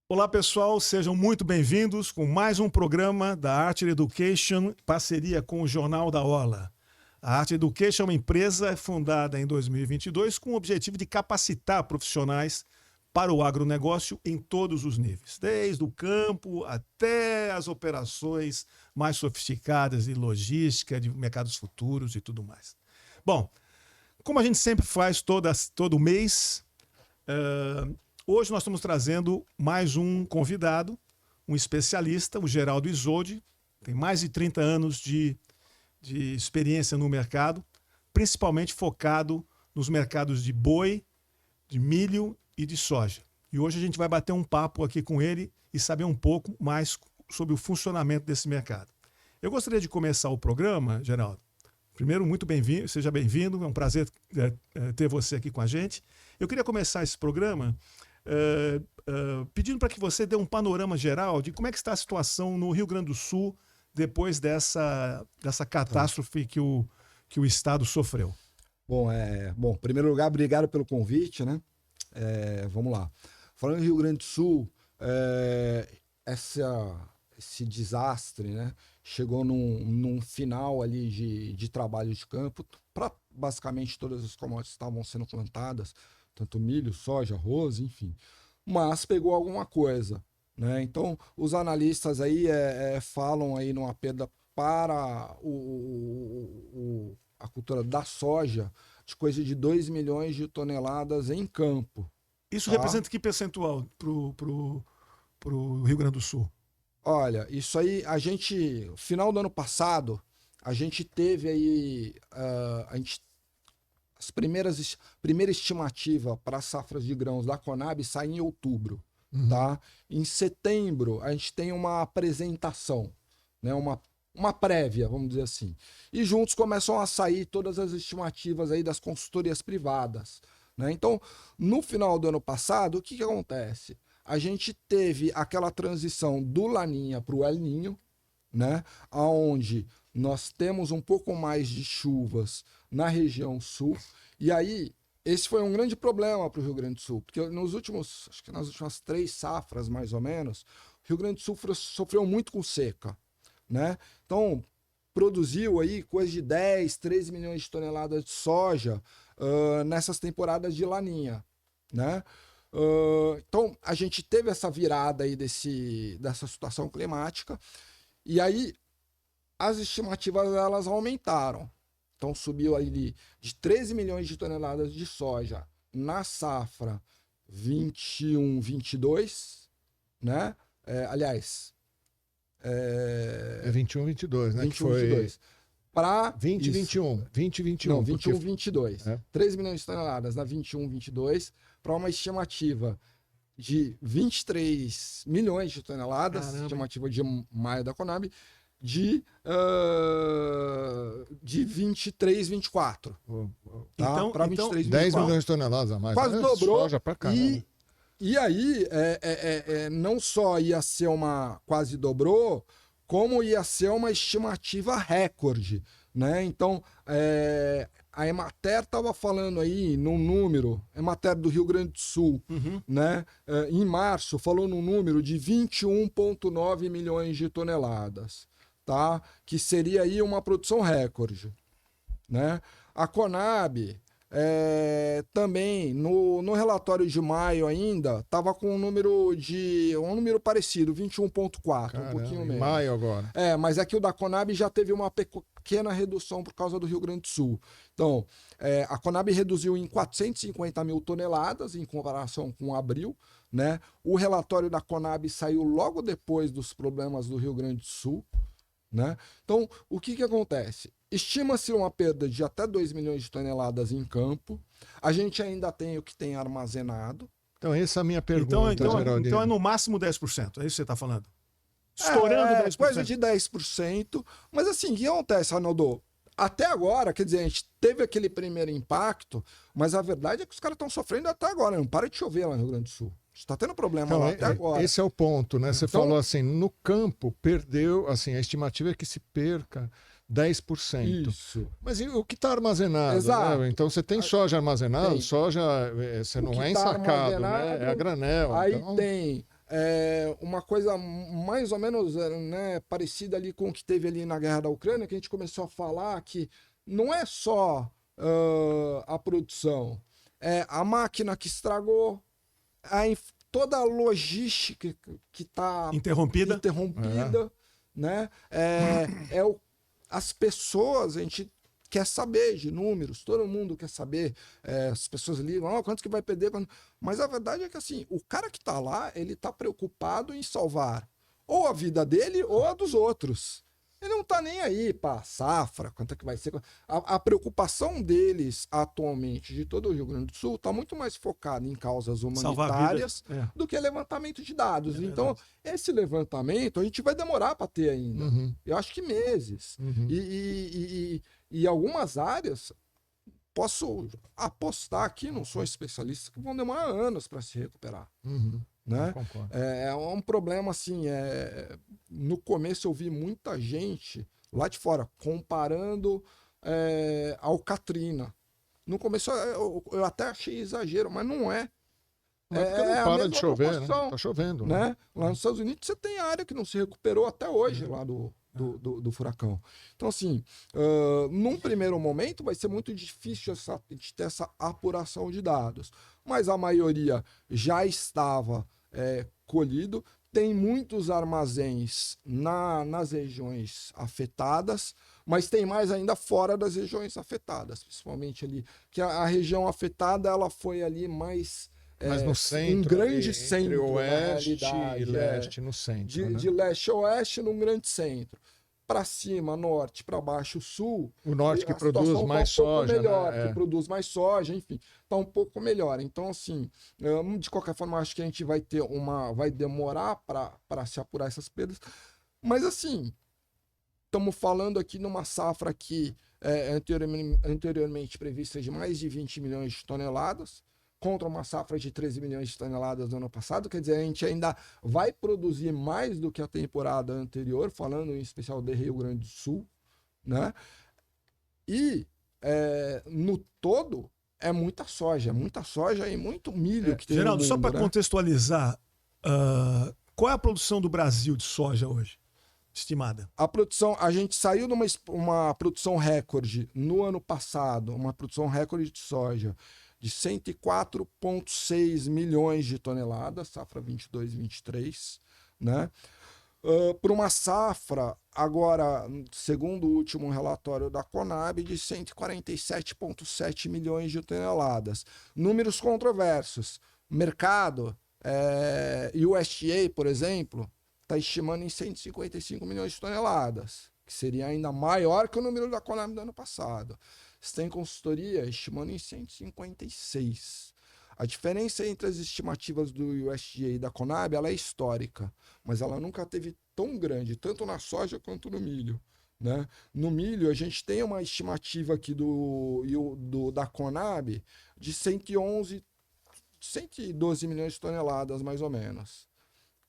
Olá pessoal, sejam muito bem-vindos com mais um programa da Art Education, parceria com o Jornal da Orla. A Art Education é uma empresa fundada em 2022 com o objetivo de capacitar profissionais para o agronegócio em todos os níveis, desde o campo até as operações mais sofisticadas de logística, de mercados futuros e tudo mais. Bom, como a gente sempre faz todo mês, hoje nós estamos trazendo mais um convidado, um especialista, o Geraldo Isoldi, tem mais de 30 anos de experiência no mercado, principalmente focado nos mercados de boi, de milho e de soja. E hoje a gente vai bater um papo aqui com ele e saber um pouco mais sobre o funcionamento desse mercado. Eu gostaria de começar o programa, Geraldo. Primeiro, muito bem-vindo, seja bem-vindo, é um prazer ter você aqui com a gente. Eu queria começar esse programa pedindo para que você dê um panorama geral de como é que está a situação no Rio Grande do Sul depois dessa catástrofe que o estado sofreu. Bom, em primeiro lugar, obrigado pelo convite, né? Vamos lá. Falando em Rio Grande do Sul, esse desastre, né, chegou num final ali de trabalho de campo para basicamente todas as commodities que estavam sendo plantadas, tanto milho, soja, arroz, enfim. Mas pegou alguma coisa, né? Então, os analistas aí falam aí numa perda para a cultura da soja de coisa de 2 milhões de toneladas em campo. Isso representa que percentual pro Rio Grande do Sul? Olha, isso aí, final do ano passado, a gente teve aí, primeira estimativa para as safras de grãos da Conab sai em outubro, tá? Em setembro, a gente tem uma apresentação, né? Uma prévia, vamos dizer assim. E juntos começam a sair todas as estimativas aí das consultorias privadas, né? Então, no final do ano passado, o que acontece? A gente teve aquela transição do Laninha para o El Niño, né? Onde nós temos um pouco mais de chuvas na região sul. E aí, esse foi um grande problema para o Rio Grande do Sul, porque nas últimas 3 safras, mais ou menos, o Rio Grande do Sul sofreu muito com seca, né? Então, produziu aí coisa de 10, 13 milhões de toneladas de soja nessas temporadas de Laninha, né? Então, a gente teve essa virada aí dessa situação climática, e aí as estimativas elas aumentaram. Então, subiu ali de 13 milhões de toneladas de soja na safra 21-22, né? 21-22, né? 21-22. Para 20-21. 20-21. Não, 21-22. 13 milhões de toneladas na 21-22, para uma estimativa de 23 milhões de toneladas, Caramba. estimativa de maio da Conab, de 23, 24. Tá? Para 23, 10 24. milhões de toneladas a mais. Quase dobrou. Soja pra caramba. E aí, não só ia ser quase dobrou, como ia ser uma estimativa recorde, né? Então, a Emater estava falando aí num número, Emater do Rio Grande do Sul, né? Em março, falou num número de 21,9 milhões de toneladas, tá? Que seria aí uma produção recorde, né? A Conab também no relatório de maio ainda estava com um número parecido, 21,4, um pouquinho menos. Maio agora. Mas aqui o da Conab já teve uma pequena redução por causa do Rio Grande do Sul. Então, a Conab reduziu em 450 mil toneladas em comparação com abril, né? O relatório da Conab saiu logo depois dos problemas do Rio Grande do Sul, né? Então, o que acontece? Estima-se uma perda de até 2 milhões de toneladas em campo. A gente ainda tem o que tem armazenado. Então, essa é a minha pergunta, Geraldinho. Então é no máximo 10%, é isso que você está falando? Estourando 10%. Coisa de 10%. Mas assim, o que acontece, Arnaldo? Até agora, quer dizer, a gente teve aquele primeiro impacto, mas a verdade é que os caras estão sofrendo até agora. Não para de chover lá no Rio Grande do Sul. Está tendo problema lá até agora. Esse é o ponto, né? Você Então, falou assim, no campo perdeu, assim, a estimativa é que se perca 10%. Isso. Mas e o que está armazenado? Exato. Né? Então você tem soja armazenada, Tem. soja você O não que é tá ensacado, né? armazenado, É a granel. Aí então... tem uma coisa mais ou menos né, parecida ali com o que teve ali na guerra da Ucrânia, que a gente começou a falar que não é só a produção, é a máquina que estragou, toda a logística que está interrompida, né? As pessoas, a gente quer saber de números, todo mundo quer saber, as pessoas ligam, quanto que vai perder, mas a verdade é que assim, o cara que está lá, ele está preocupado em salvar ou a vida dele ou a dos outros. Ele não tá nem aí para safra, quanto é que vai ser. A preocupação deles atualmente, de todo o Rio Grande do Sul, está muito mais focada em causas humanitárias do que levantamento de dados. Então, esse levantamento a gente vai demorar para ter ainda. Eu acho que meses. E algumas áreas, posso apostar aqui, não sou especialista, que vão demorar anos para se recuperar. Né? É um problema assim, no começo eu vi muita gente lá de fora comparando ao Katrina. No começo eu até achei exagero, mas não é. Não para de chover, né? Tá chovendo. Né? Lá nos Estados Unidos você tem área que não se recuperou até hoje lá do furacão. Então, assim, num primeiro momento vai ser muito difícil de ter essa apuração de dados. Mas a maioria já estava colhido. Tem muitos armazéns nas regiões afetadas, mas tem mais ainda fora das regiões afetadas, principalmente ali, que a região afetada ela foi ali mais... Mas no centro, um grande centro, entre oeste e leste, no centro. De leste a oeste, num grande centro. Para cima, norte, para baixo, sul. O norte que produz mais soja. Melhor, que produz mais soja, enfim, está um pouco melhor. Então, assim, de qualquer forma, acho que a gente vai demorar para se apurar essas perdas. Mas, assim, estamos falando aqui numa safra que anteriormente prevista de mais de 20 milhões de toneladas, contra uma safra de 13 milhões de toneladas no ano passado, quer dizer, a gente ainda vai produzir mais do que a temporada anterior, falando em especial de Rio Grande do Sul, né? E no todo é muita soja e muito milho que tem Geraldo, no mundo, só para contextualizar, qual é a produção do Brasil de soja hoje, estimada? A gente saiu de uma produção recorde no ano passado, uma produção recorde de soja, de 104,6 milhões de toneladas, safra 22-23, né? Por uma safra, agora, segundo o último relatório da Conab, de 147,7 milhões de toneladas. Números controversos. Mercado, USDA, por exemplo, está estimando em 155 milhões de toneladas, que seria ainda maior que o número da Conab do ano passado. Você tem consultoria estimando em 156. A diferença entre as estimativas do USDA e da Conab ela é histórica, mas ela nunca teve tão grande, tanto na soja quanto no milho. Né? No milho, a gente tem uma estimativa aqui da Conab de 112 milhões de toneladas, mais ou menos.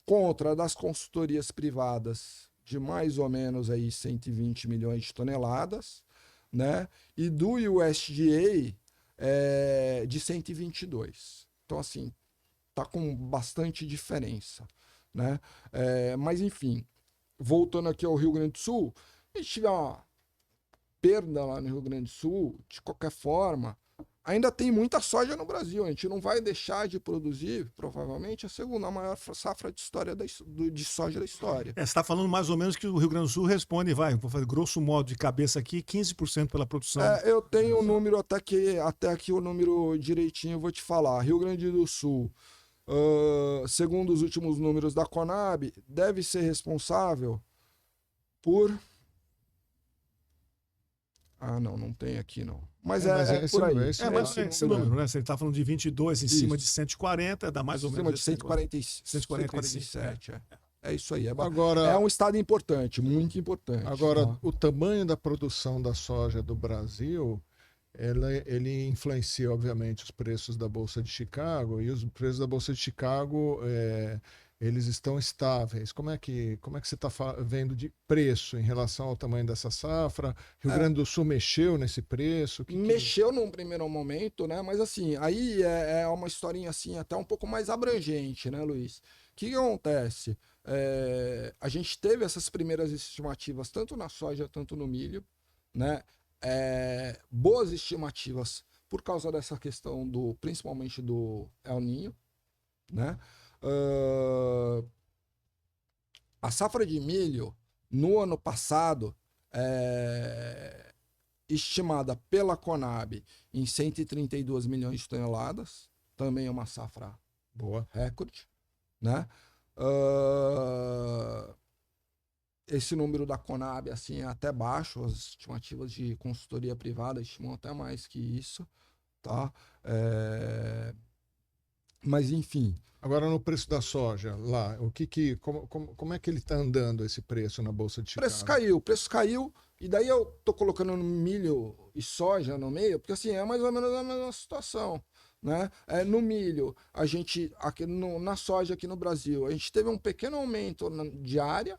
Contra das consultorias privadas de mais ou menos aí 120 milhões de toneladas, né? E do USDA de 122. Então, assim, tá com bastante diferença, né? Mas, enfim, voltando aqui ao Rio Grande do Sul, a gente tiver uma perda lá no Rio Grande do Sul, de qualquer forma, ainda tem muita soja no Brasil. A gente não vai deixar de produzir, provavelmente, a segunda maior safra de soja da história. Você está falando mais ou menos que o Rio Grande do Sul responde, vou fazer grosso modo de cabeça aqui, 15% pela produção. Eu tenho o número até aqui o número direitinho, eu vou te falar. Rio Grande do Sul, segundo os últimos números da Conab, deve ser responsável por... não tem aqui, não. Mas por aí. Esse número, né? Você está falando de 22 em cima de 140, dá mais ou menos... Em cima de 147. É isso aí. Agora, é um estado importante, muito importante. Agora, o tamanho da produção da soja do Brasil, ele influencia, obviamente, os preços da Bolsa de Chicago, e os preços da Bolsa de Chicago, eles estão estáveis. Como é que você está vendo de preço em relação ao tamanho dessa safra? Rio Grande do Sul mexeu nesse preço? Mexeu num primeiro momento, né? Mas assim, aí é uma historinha assim até um pouco mais abrangente, né, Luiz? O que acontece? A gente teve essas primeiras estimativas tanto na soja, tanto no milho, né? Boas estimativas por causa dessa questão principalmente do El Niño, né? A safra de milho no ano passado estimada pela Conab em 132 milhões de toneladas, também é uma safra boa, recorde, né? Esse número da Conab assim, é até baixo, as estimativas de consultoria privada estimam até mais que isso, tá? Mas enfim. Agora no preço da soja, lá, como é que ele está andando esse preço na Bolsa de Chicago? O preço caiu, e daí eu tô colocando milho e soja no meio, porque assim, é mais ou menos a mesma situação, né? No milho, a gente, na soja aqui no Brasil, a gente teve um pequeno aumento de área,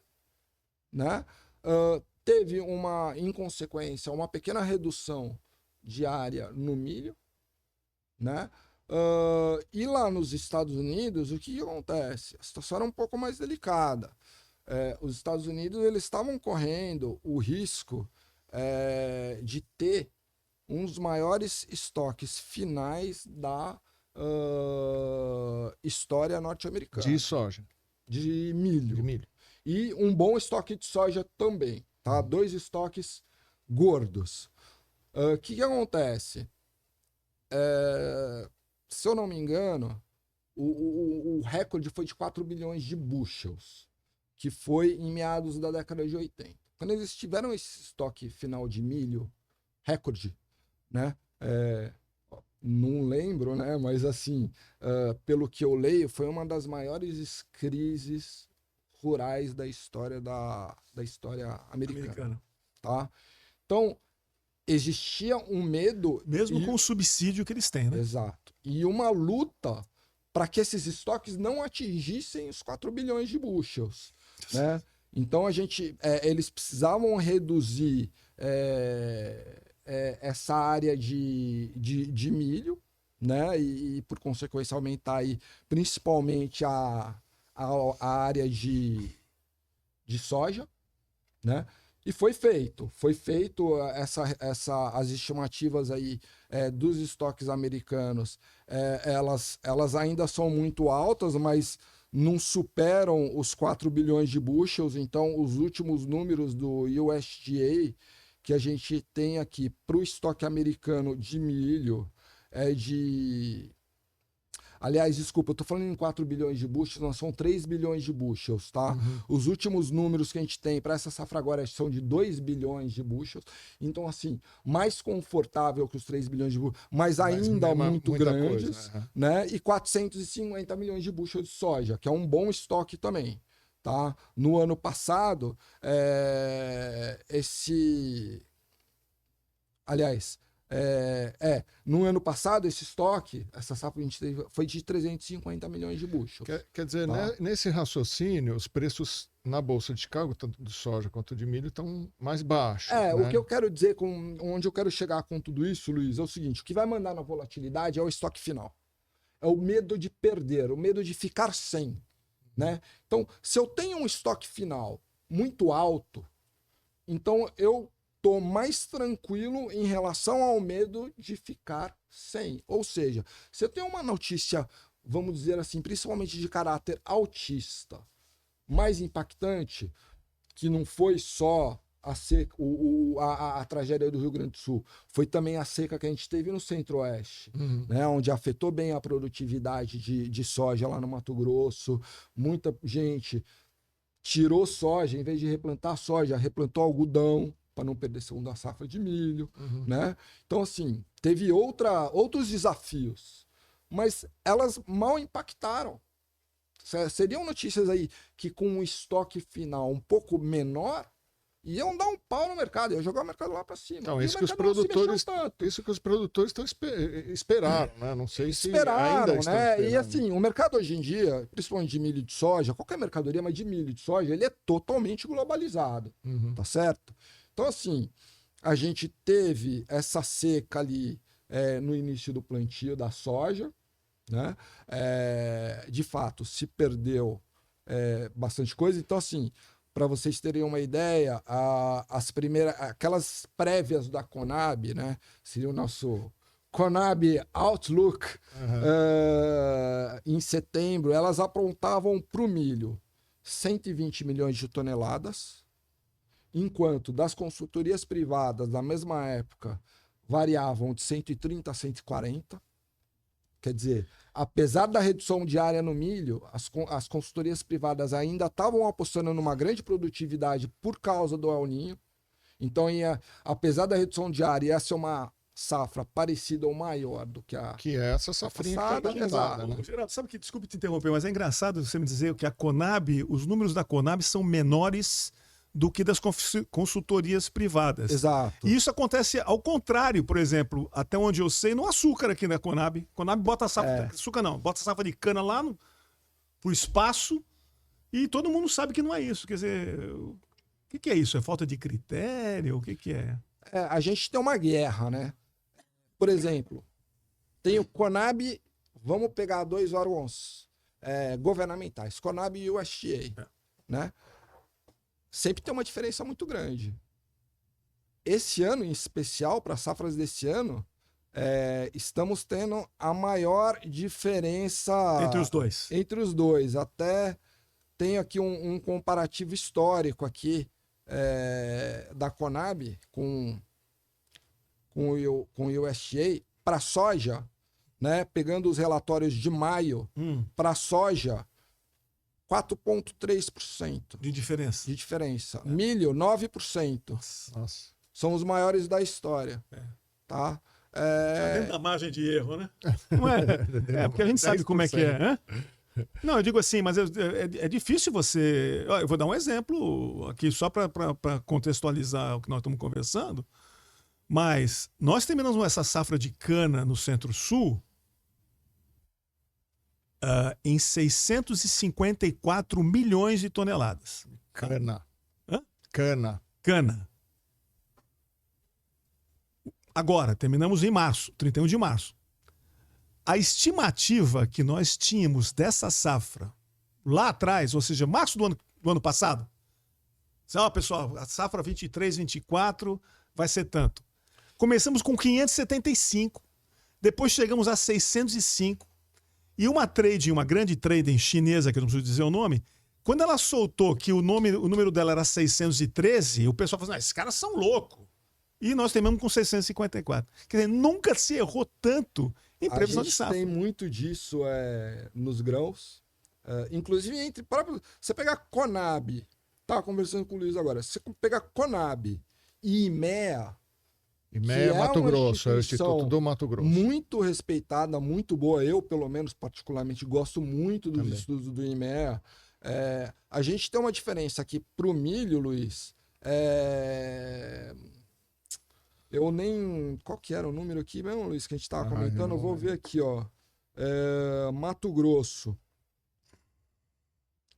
né? Teve em consequência, uma pequena redução de área no milho, né? E lá nos Estados Unidos, o que acontece? A situação era um pouco mais delicada. Os Estados Unidos eles estavam correndo o risco de ter um dos maiores estoques finais da história norte-americana. De soja. De milho. De milho. E um bom estoque de soja também. Tá? 2 estoques gordos. O que acontece? Se eu não me engano, o recorde foi de 4 bilhões de bushels, que foi em meados da década de 80. Quando eles tiveram esse estoque final de milho, recorde, né? Não lembro, né? Mas assim, pelo que eu leio, foi uma das maiores crises rurais da história da história americana. Tá? Então, existia um medo... Mesmo com o subsídio que eles têm, né? Exato. E uma luta para que esses estoques não atingissem os 4 bilhões de bushels, né? Então, eles precisavam reduzir essa área de milho, né? E, por consequência, aumentar aí, principalmente a área de soja, né? E foi feito as estimativas aí dos estoques americanos, elas ainda são muito altas, mas não superam os 4 bilhões de bushels. Então, os últimos números do USDA que a gente tem aqui para o estoque americano de milho Aliás, desculpa, eu tô falando em 4 bilhões de bushels, não, são 3 bilhões de bushels, tá? Uhum. Os últimos números que a gente tem para essa safra agora são de 2 bilhões de bushels. Então, assim, mais confortável que os 3 bilhões de bushels, mas ainda muito grandes, coisa, né? E 450 milhões de bushels de soja, que é um bom estoque também, tá? No ano passado, Aliás, no ano passado, esse estoque, essa safra que a gente teve, foi de 350 milhões de bushels. Quer dizer, tá? Nesse raciocínio, os preços na Bolsa de Chicago, tanto de soja quanto de milho, estão mais baixos. Né? O que eu quero dizer, onde eu quero chegar com tudo isso, Luiz, é o seguinte: o que vai mandar na volatilidade é o estoque final. É o medo de perder, o medo de ficar sem. Né? Então, se eu tenho um estoque final muito alto, então eu estou mais tranquilo em relação ao medo de ficar sem. Ou seja, se eu tenho uma notícia, vamos dizer assim, principalmente de caráter altista, mais impactante, que não foi só a seca, a tragédia do Rio Grande do Sul, foi também a seca que a gente teve no Centro-Oeste, né, onde afetou bem a produtividade de soja lá no Mato Grosso. Muita gente tirou soja, em vez de replantar soja, replantou algodão, para não perder segunda safra de milho, né? Então, assim, teve outros desafios, mas elas mal impactaram. Seriam notícias aí que com um estoque final um pouco menor, iam dar um pau no mercado, iam jogar o mercado lá para cima. Então, E isso o que os mercado não se mexeu produtores, tanto. isso que os produtores esperaram, né? Não sei se ainda Esperaram, estão né? E esperando. assim, o mercado hoje em dia, principalmente de milho e de soja, qualquer mercadoria, mas de milho e de soja, ele é totalmente globalizado, Uhum. tá certo? Então, assim, a gente teve essa seca ali no início do plantio da soja, né? De fato, se perdeu bastante coisa. Então, assim, para vocês terem uma ideia, aquelas prévias da Conab, né? Seria o nosso Conab Outlook, em setembro, elas aprontavam para o milho 120 milhões de toneladas, enquanto das consultorias privadas da mesma época variavam de 130 a 140. Quer dizer, apesar da redução de área no milho, as consultorias privadas ainda estavam apostando numa grande produtividade por causa do El Niño. Então, apesar da redução de área, ia ser uma safra parecida ou maior do que a Que é essa safrinha que foi passada, plantada, exato. né? Geraldo, sabe que, desculpe te interromper, mas é engraçado você me dizer que a Conab, os números da Conab são menores do que das consultorias privadas. Exato. E isso acontece ao contrário, por exemplo, até onde eu sei, no açúcar aqui na Conab. Conab bota a safra, açúcar não, bota a safra de cana lá pro espaço e todo mundo sabe que não é isso. Quer dizer, o que é isso? É falta de critério? O que é? A gente tem uma guerra, né? Por exemplo, tem o Conab, vamos pegar dois órgãos governamentais, Conab e USDA, né? Sempre tem uma diferença muito grande. Esse ano, em especial, para as safras desse ano, estamos tendo a maior diferença Entre os dois. Entre os dois. Até tenho aqui um comparativo histórico aqui da Conab com o USDA para soja, né? Pegando os relatórios de maio para soja, 4,3% De diferença. de diferença. Milho, 9%. Nossa. São os maiores da história. Tá? Dentro da margem de erro, né? Não é? Porque a gente sabe como é que é, né? Não, eu digo assim, mas é difícil você. Eu vou dar um exemplo aqui só para contextualizar o que nós estamos conversando. Mas nós terminamos essa safra de cana no Centro-Sul em 654 milhões de toneladas. Cana. Hã? Cana. Cana. Agora, terminamos em março, 31 de março. A estimativa que nós tínhamos dessa safra lá atrás, ou seja, março do ano passado, pessoal, a safra 23, 24 vai ser tanto. Começamos com 575, depois chegamos a 605, e uma grande trading chinesa, que eu não preciso dizer o nome, quando ela soltou que o número dela era 613, o pessoal falou assim, esses caras são loucos. E nós terminamos com 654. Quer dizer, nunca se errou tanto em previsão de safra. Tem muito disso nos grãos. Inclusive, entre próprios. Você pegar Conab, estava conversando com o Luiz agora. Você pegar Conab e IMEA. IMEA Mato Grosso, é o Instituto do Mato Grosso. Muito respeitada, muito boa. Eu, pelo menos, particularmente, gosto muito dos estudos do IMEA. A gente tem uma diferença aqui para o milho, Luiz. Eu nem... Qual que era o número aqui mesmo, Luiz, que a gente estava comentando? Eu vou ver aqui, ó. Mato Grosso.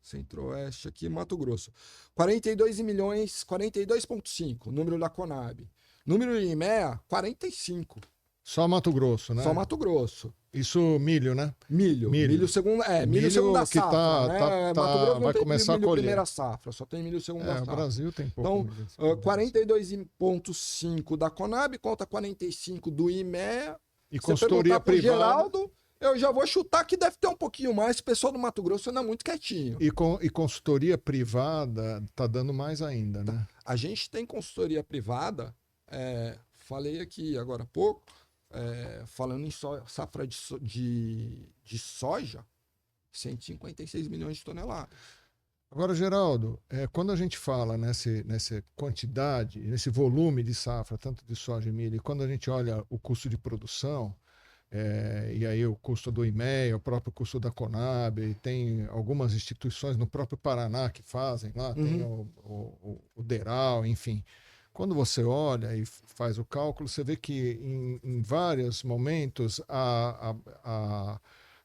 Centro-Oeste aqui, Mato Grosso. 42 milhões, 42,5, número da Conab. Número de IMEA, 45. Só Mato Grosso, né? Só Mato Grosso. Isso, milho, né? Milho segunda, milho segunda que safra, né? Mato Grosso não vai tem começar a milho colher. primeira safra, só tem milho segunda safra. O Brasil tem pouco. Então, 42,5 da Conab contra 45 do IMEA. E consultoria privada. Geraldo, eu já vou chutar que deve ter um pouquinho mais. O pessoal do Mato Grosso anda muito quietinho. E consultoria privada tá dando mais ainda, né? A gente tem consultoria privada, falei aqui agora há pouco, falando em safra de soja, 156 milhões de toneladas. Agora, Geraldo, quando a gente fala nessa quantidade, nesse volume de safra, tanto de soja e milho, e quando a gente olha o custo de produção, E aí o custo do IMEA, o próprio custo da Conab, tem algumas instituições no próprio Paraná que fazem lá, tem o DERAL, enfim. Quando você olha e faz o cálculo, você vê que em vários momentos a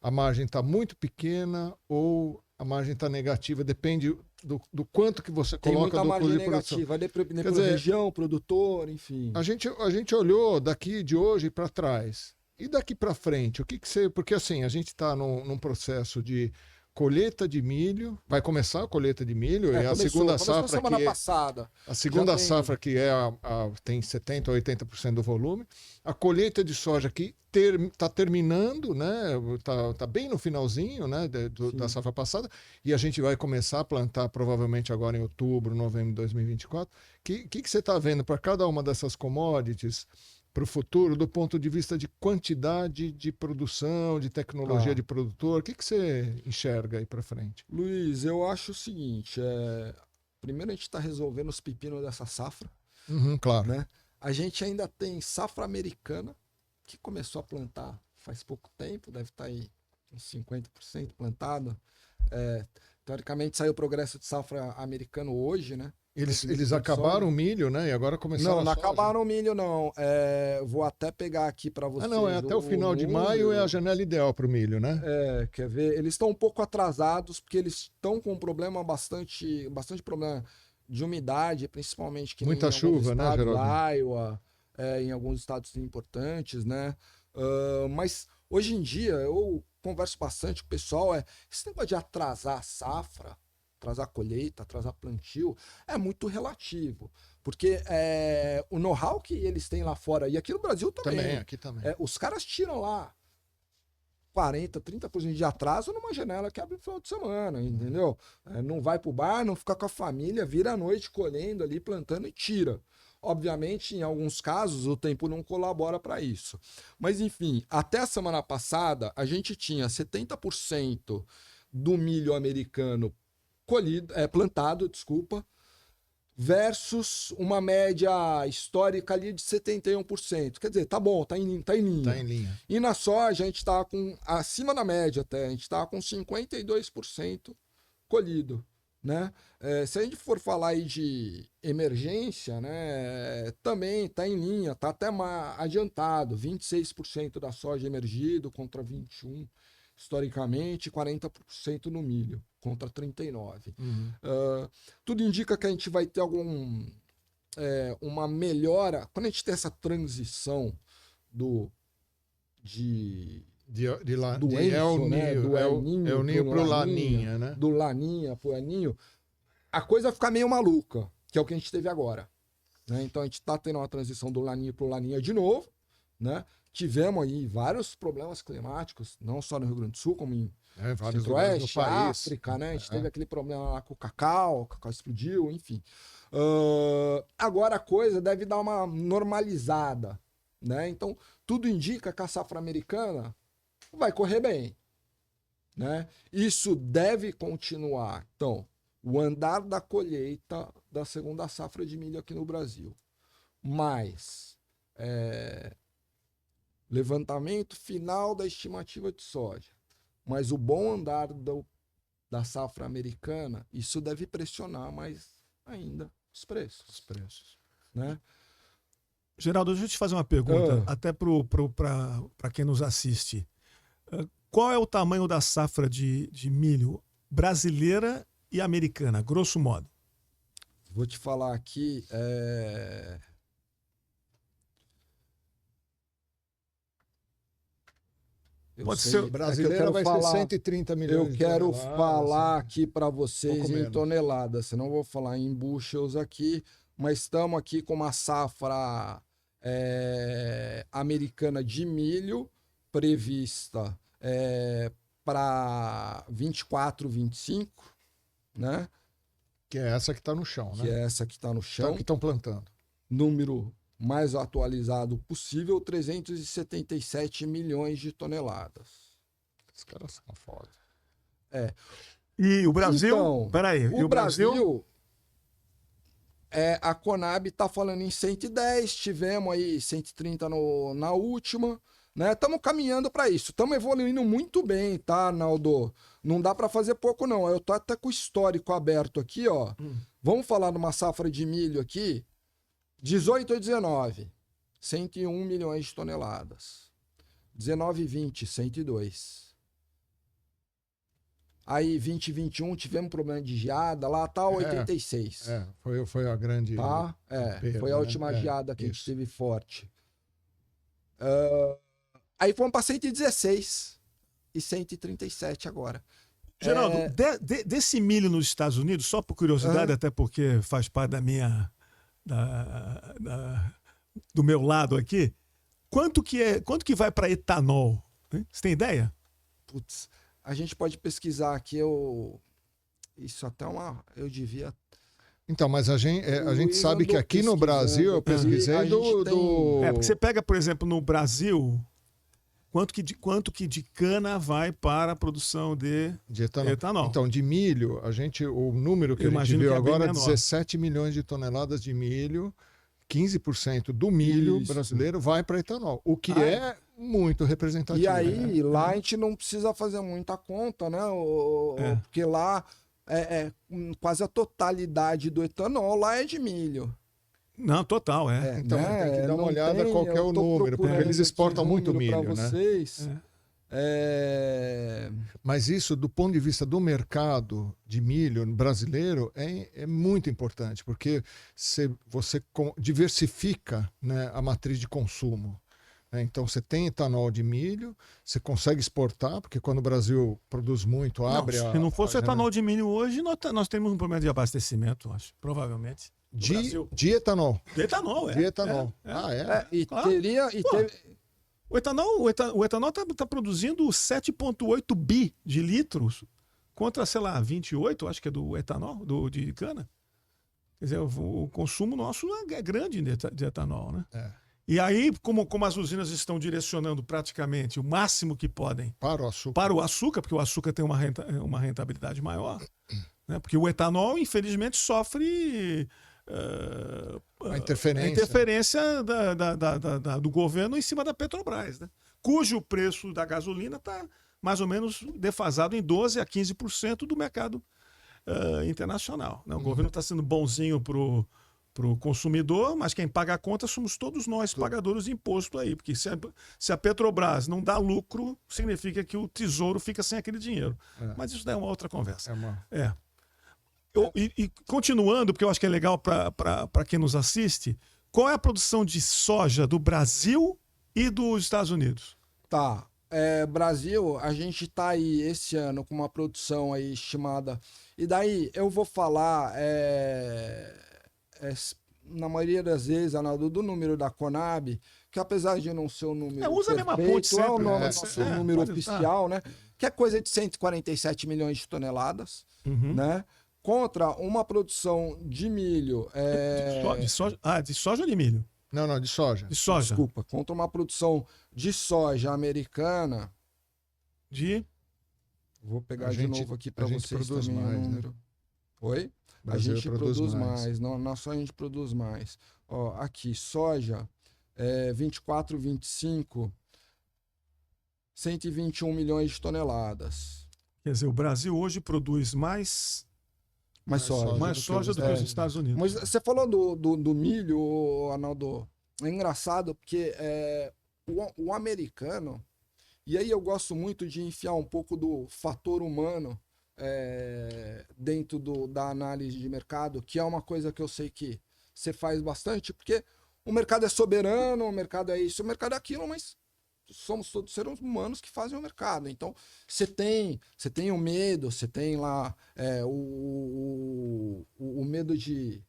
margem está muito pequena ou a margem está negativa, depende do quanto que você Tem coloca muita do custo margem de produção. negativa, vai depender Quer por dizer, região, produtor, enfim. A gente olhou daqui de hoje para trás. E daqui para frente, o que você... Porque assim, a gente está num processo de colheita de milho, vai começar a colheita de milho, e a segunda safra semana que passada. a segunda tem... safra que tem 70% ou 80% do volume, a colheita de soja que está terminando, né? Tá bem no finalzinho, né? Da safra passada, e a gente vai começar a plantar provavelmente agora em outubro, novembro de 2024. O que você está vendo para cada uma dessas commodities para o futuro, do ponto de vista de quantidade de produção, de tecnologia de produtor? O que você enxerga aí para frente? Luiz, eu acho o seguinte, primeiro a gente está resolvendo os pepinos dessa safra, Claro. né? A gente ainda tem safra americana, que começou a plantar faz pouco tempo, deve estar aí uns 50% plantada. Teoricamente saiu o progresso de safra americano hoje, né? Eles acabaram o milho, né? E agora começaram a Não soja. acabaram o milho, não. Vou até pegar aqui para vocês. Não, até o final de maio é a janela ideal para o milho, né? Quer ver? Eles estão um pouco atrasados, porque eles estão com um problema bastante problema de umidade, principalmente que muita chuva, né, Geraldo? Iowa, em alguns estados importantes, né? Mas hoje em dia eu converso bastante com o pessoal, esse negócio de atrasar a safra, atrasar a colheita, atrasar plantio, é muito relativo. Porque o know-how que eles têm lá fora, e aqui no Brasil também. Aqui também. Os caras tiram lá 40%, 30% de atraso numa janela que abre no final de semana, entendeu? Não vai pro bar, não fica com a família, vira à noite colhendo ali, plantando e tira. Obviamente, em alguns casos, o tempo não colabora para isso. Mas, enfim, até a semana passada, a gente tinha 70% do milho americano plantado, versus uma média histórica ali de 71%. Quer dizer, tá bom, tá em linha. Tá em linha. E na soja, a gente tá acima da média até, a gente tá com 52% colhido, né? Se a gente for falar aí de emergência, né, também tá em linha, tá até mais adiantado, 26% da soja emergido contra 21%. Historicamente, 40% no milho, contra 39%. Tudo indica que a gente vai ter uma melhora. Quando a gente tem essa transição do El Ninho para o Laninha, né? Do Laninha para o El Ninho, a coisa fica meio maluca, que é o que a gente teve agora. Né? Então a gente está tendo uma transição do Laninha para o Laninha de novo, né? Tivemos aí vários problemas climáticos, não só no Rio Grande do Sul, como em Centro-Oeste, África, né? A gente teve aquele problema lá com o cacau explodiu, enfim. Agora a coisa deve dar uma normalizada, né? Então, tudo indica que a safra americana vai correr bem, né? Isso deve continuar. Então, o andar da colheita da segunda safra de milho aqui no Brasil. Mas... levantamento final da estimativa de soja. Mas o bom andar da safra americana, isso deve pressionar mais ainda os preços. Né? Geraldo, deixa eu te fazer uma pergunta, até para quem nos assiste. Qual é o tamanho da safra de milho brasileira e americana, grosso modo? Vou te falar aqui... Pode ser, brasileira vai ser 130 milhões. Eu quero falar aqui para vocês em toneladas, senão eu vou falar em bushels aqui, mas estamos aqui com uma safra americana de milho prevista para 24, 25, né? Que é essa que está no chão, né? Que é essa que está no chão. Que estão plantando. Número mais atualizado possível, 377 milhões de toneladas. Os caras são foda. E o Brasil? Então, peraí, o Brasil? A Conab está falando em 110, tivemos aí 130 na última, né? Estamos caminhando para isso. Estamos evoluindo muito bem, tá, Arnaldo? Não dá para fazer pouco, não. Eu tô até com o histórico aberto aqui, ó. Vamos falar de uma safra de milho aqui. 18 e 19, 101 milhões de toneladas. 19 e 20, 102. Aí, 20 e 21, tivemos problema de geada. Lá tá 86. Foi a grande... Tá? perda, Foi a última né? geada que a gente Isso. teve forte. Aí fomos para 116 e 137 agora. Geraldo, desse milho nos Estados Unidos, só por curiosidade, até porque faz parte da minha... do meu lado aqui, quanto que vai para etanol? Hein? Você tem ideia? Putz, a gente pode pesquisar aqui. Isso até eu devia... Então, mas a gente sabe que andou aqui no Brasil, eu pesquisei a gente tem- Porque você pega, por exemplo, no Brasil, quanto que de cana vai para a produção de etanol? Então, de milho, o número que Eu a gente imagino viu que é bem agora é menor. 17 milhões de toneladas de milho, 15% do milho Isso. brasileiro vai para etanol, o que é muito representativo. E aí, né? lá a gente não precisa fazer muita conta, né? Porque lá quase a totalidade do etanol lá é de milho. Não, total, Então, né? tem que dar uma Não olhada qual que é eu o tô número, porque procurando eles aqui exportam muito número milho, pra né? vocês. Mas isso, do ponto de vista do mercado de milho brasileiro, é muito importante, porque você diversifica, né, a matriz de consumo. Né? Então, você tem etanol de milho, você consegue exportar, porque quando o Brasil produz muito, abre se não fosse o a etanol de milho hoje, nós temos um problema de abastecimento, acho, provavelmente. de etanol. De etanol, De etanol. Claro. Teve... O etanol está produzindo 7,8 bi de litros contra, sei lá, 28, acho que é do etanol, de cana. Quer dizer, o consumo nosso é grande de etanol, né? E aí, como as usinas estão direcionando praticamente o máximo que podem Para o açúcar, porque o açúcar tem uma rentabilidade maior, né? Porque o etanol, infelizmente, sofre a interferência. Do governo em cima da Petrobras, né? Cujo preço da gasolina está mais ou menos defasado em 12% a 15% do mercado internacional, né? O governo está sendo bonzinho para o consumidor, mas quem paga a conta somos todos nós, pagadores de imposto aí, porque se a Petrobras não dá lucro, significa que o Tesouro fica sem aquele dinheiro. Mas isso daí é uma outra conversa. E continuando, porque eu acho que é legal para quem nos assiste, qual é a produção de soja do Brasil e dos Estados Unidos? Tá. Brasil, a gente tá aí esse ano com uma produção aí estimada. E daí eu vou falar, na maioria das vezes, Arnaldo, do número da Conab, que apesar de não ser o número usa a mesma fonte é o sempre, nosso número oficial, né? Que é coisa de 147 milhões de toneladas, né? Contra uma produção de milho... De soja ou de milho? Não, de soja. De soja. Desculpa, contra uma produção de soja americana... Vou pegar de novo aqui para vocês produz também mais, o número. né? Oi? A gente produz mais. Não só a gente produz mais. Ó, aqui, soja, 24, 25, 121 milhões de toneladas. Quer dizer, o Brasil hoje produz mais soja do que os Estados Unidos. Mas você falou do milho, Arnaldo. É engraçado porque o americano, e aí eu gosto muito de enfiar um pouco do fator humano dentro da análise de mercado, que é uma coisa que eu sei que você faz bastante, porque o mercado é soberano, o mercado é isso, o mercado é aquilo, mas somos todos seres humanos que fazem o mercado. Então, você tem o medo, você tem lá o medo de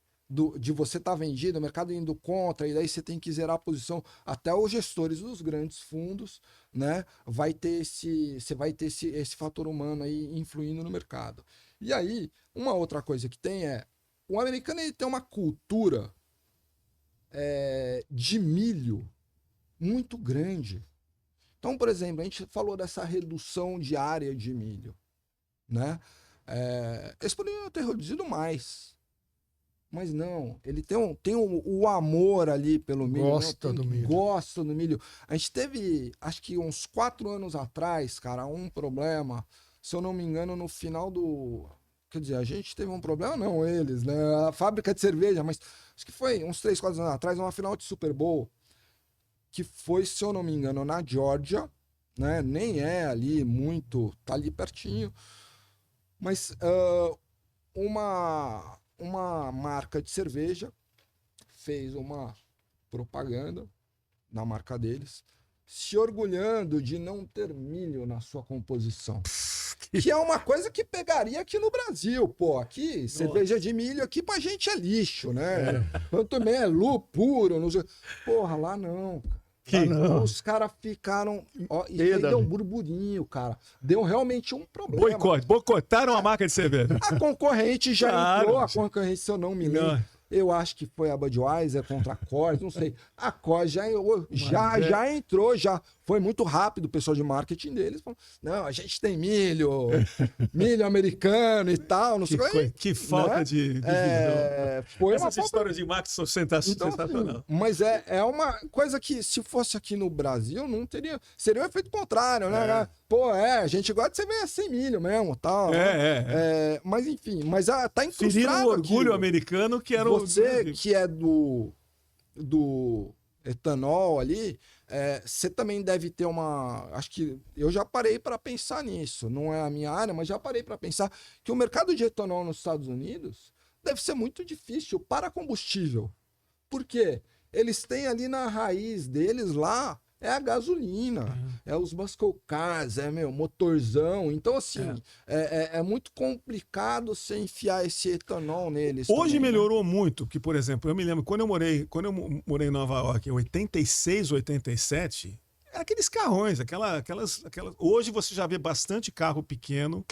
você estar vendido, o mercado indo contra, e daí você tem que zerar a posição. Até os gestores dos grandes fundos, né, você vai ter esse fator humano aí influindo no mercado. E aí, uma outra coisa que tem o americano ele tem uma cultura de milho muito grande. Então, por exemplo, a gente falou dessa redução de área de milho, né? Eles poderiam ter reduzido mais, Mas não, ele tem o amor ali pelo milho. Gosta do milho. Gosta do milho. A gente teve, acho que uns 4 anos atrás, cara, um problema. Se eu não me engano, no final do... Quer dizer, a gente teve um problema, não eles, né? A fábrica de cerveja, mas acho que foi uns 3, 4 anos atrás, uma final de Super Bowl, que foi, se eu não me engano, na Georgia, né? Nem é ali muito, tá ali pertinho. Mas uma marca de cerveja fez uma propaganda na marca deles, se orgulhando de não ter milho na sua composição. Que é uma coisa que pegaria aqui no Brasil, pô. Aqui, cerveja de milho aqui pra gente é lixo, né? Também é lúpulo puro, não sei. Porra, lá não. Que não. Os caras ficaram... Ó, e aí deu um burburinho, cara. Deu realmente um problema. Boicotaram a marca de cerveja. A concorrente já entrou, a gente. concorrente, se eu não me lembro. Eu acho que foi a Budweiser contra a Coors, não sei. A Coors já entrou, já foi muito rápido o pessoal de marketing deles. Falou, não, a gente tem milho americano e tal, não sei o que. Que falta, né? de visão. Foi Essas histórias de marketing são sensacionais. Então, mas é uma coisa que, se fosse aqui no Brasil, não teria. Seria o efeito contrário, né? Pô, a gente gosta de cerveja sem milho mesmo, tal. Mas enfim, mas tá incrustado. Feriram o orgulho americano que era você que é do etanol ali, você também deve ter uma... Acho que eu já parei para pensar nisso. Não é a minha área, mas já parei para pensar que o mercado de etanol nos Estados Unidos deve ser muito difícil para combustível. Por quê? Eles têm ali na raiz deles lá é a gasolina, é os muscle cars, motorzão. Então, assim, é muito complicado você enfiar esse etanol neles. Hoje também, melhorou muito, que, por exemplo, eu me lembro, quando eu morei em Nova York, em 86, 87, era aqueles carrões, aquelas... Hoje você já vê bastante carro pequeno,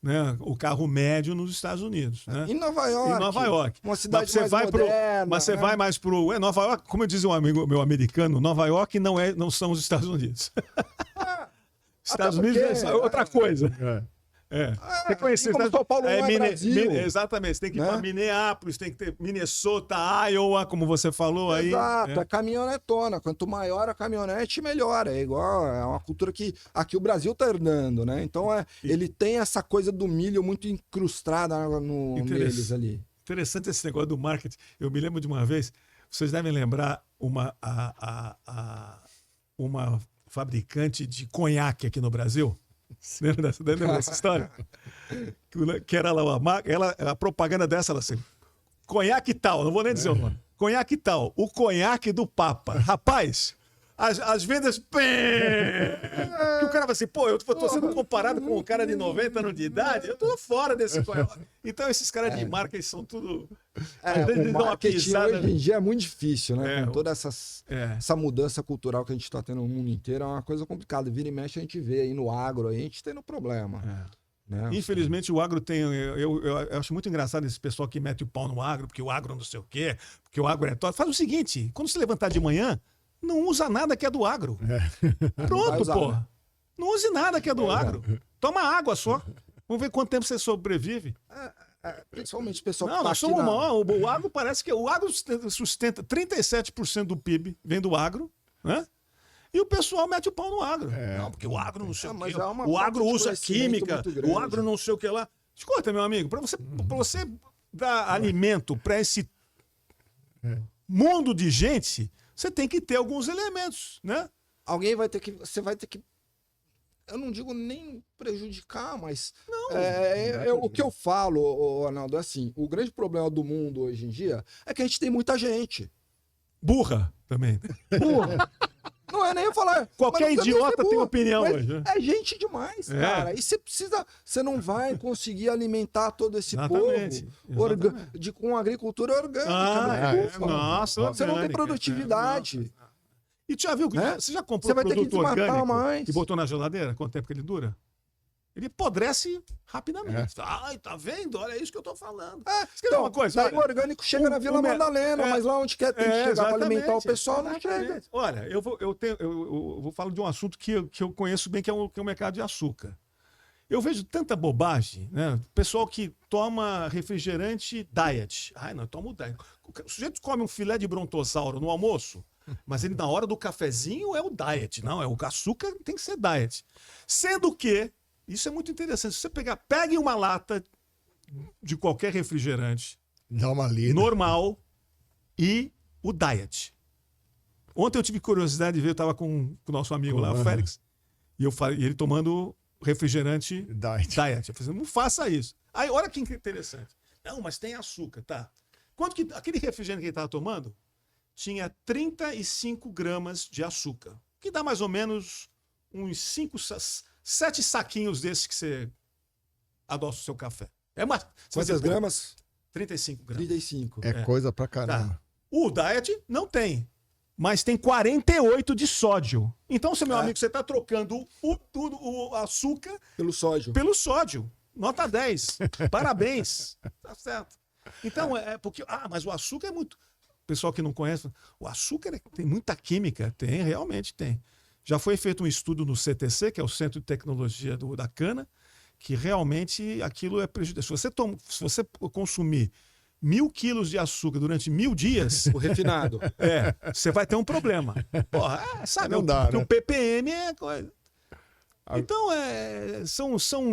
né? O carro médio nos Estados Unidos, né? Em Nova York. Uma cidade mais moderna. Mas você vai mais pro... Nova York, como eu dizia um amigo meu americano, Nova York não são os Estados Unidos. Estados Unidos é outra coisa. Você conhece como São Paulo não é Brasil. Exatamente, você tem que ir para Minneapolis, tem que ter Minnesota, Iowa, como você falou aí. Exato, é caminhonetona. Quanto maior a caminhonete, melhor. É igual, é uma cultura que aqui o Brasil tá herdando, né? Então ele tem essa coisa do milho muito incrustada neles ali. Interessante esse negócio do marketing. Eu me lembro de uma vez, vocês devem lembrar uma fabricante de conhaque aqui no Brasil. Lembra dessa história? Que era lá uma marca, a propaganda dessa, ela assim, conhaque tal, não vou nem dizer o nome. Conhaque tal, o conhaque do Papa. Rapaz, as vendas... Que o cara vai assim, pô, eu tô sendo comparado com um cara de 90 anos de idade, eu tô fora desse conhaque. Então esses caras de marca, eles são tudo... O marketing hoje em dia é muito difícil, né? Com toda essa mudança cultural que a gente está tendo no mundo inteiro, é uma coisa complicada. Vira e mexe, a gente vê aí no agro, a gente tendo problema. Né? Infelizmente, o agro tem... Eu acho muito engraçado esse pessoal que mete o pau no agro, porque o agro não sei o quê, porque o agro é todo. Faz o seguinte, quando se levantar de manhã, não usa nada que é do agro. Pronto, pô. Não use nada que é do agro. Toma água só. Vamos ver quanto tempo você sobrevive. Principalmente o pessoal que tá aqui o agro parece que o agro sustenta 37% do PIB vem do agro, né? E o pessoal mete o pau no agro. Não, porque o agro não sei o quê. O agro usa química, o agro não sei o que lá. Escuta, meu amigo, para você dar alimento para esse mundo de gente, você tem que ter alguns elementos, né? Você vai ter que eu não digo nem prejudicar, mas o que eu falo, Arnaldo, é assim, o grande problema do mundo hoje em dia é que a gente tem muita gente. Burra também. Burra. Não é nem eu falar. Qualquer idiota tem opinião hoje. É gente demais, cara. E você não vai conseguir alimentar todo esse povo com agricultura orgânica. Nossa, você não tem produtividade. E tu já viu? Você já comprou produto orgânico e botou na geladeira? Quanto tempo que ele dura? Ele apodrece rapidamente. Ai, tá vendo? Olha isso que eu tô falando. Então, uma coisa, o orgânico chega na Vila Madalena, mas lá onde tem que chegar para alimentar o pessoal, não chega. Olha, eu vou falar de um assunto que eu conheço bem, que é o mercado de açúcar. Eu vejo tanta bobagem, né? Pessoal que toma refrigerante diet. Ai, não, eu tomo diet. O sujeito come um filé de brontossauro no almoço, mas ele na hora do cafezinho é o diet. Não, é o açúcar tem que ser diet. Sendo que, isso é muito interessante, se você pegue uma lata de qualquer refrigerante Dá uma lida. normal e o diet. Ontem eu tive curiosidade de ver, eu estava com o nosso amigo lá, o Félix, e ele tomando refrigerante diet. Eu falei, não faça isso. Aí, olha que interessante. Não, mas tem açúcar, tá? Quanto que aquele refrigerante que ele estava tomando tinha 35 gramas de açúcar, que dá mais ou menos uns 7 saquinhos desses que você adoça o seu café. Quantas gramas? 35 gramas. 35. É coisa pra caramba. Tá. O diet não tem, mas tem 48 de sódio. Então, meu amigo, você está trocando o açúcar Pelo sódio. pelo sódio. Nota 10. Parabéns. Tá certo. Então, é porque... mas o açúcar é muito... O pessoal que não conhece, o açúcar tem muita química. Tem, realmente tem. Já foi feito um estudo no CTC, que é o Centro de Tecnologia da Cana, que realmente aquilo é prejudicial. Se você consumir 1.000 quilos de açúcar durante 1.000 dias... O refinado. Você vai ter um problema. Porra, sabe? Não dá, porque né? o PPM é coisa... Então,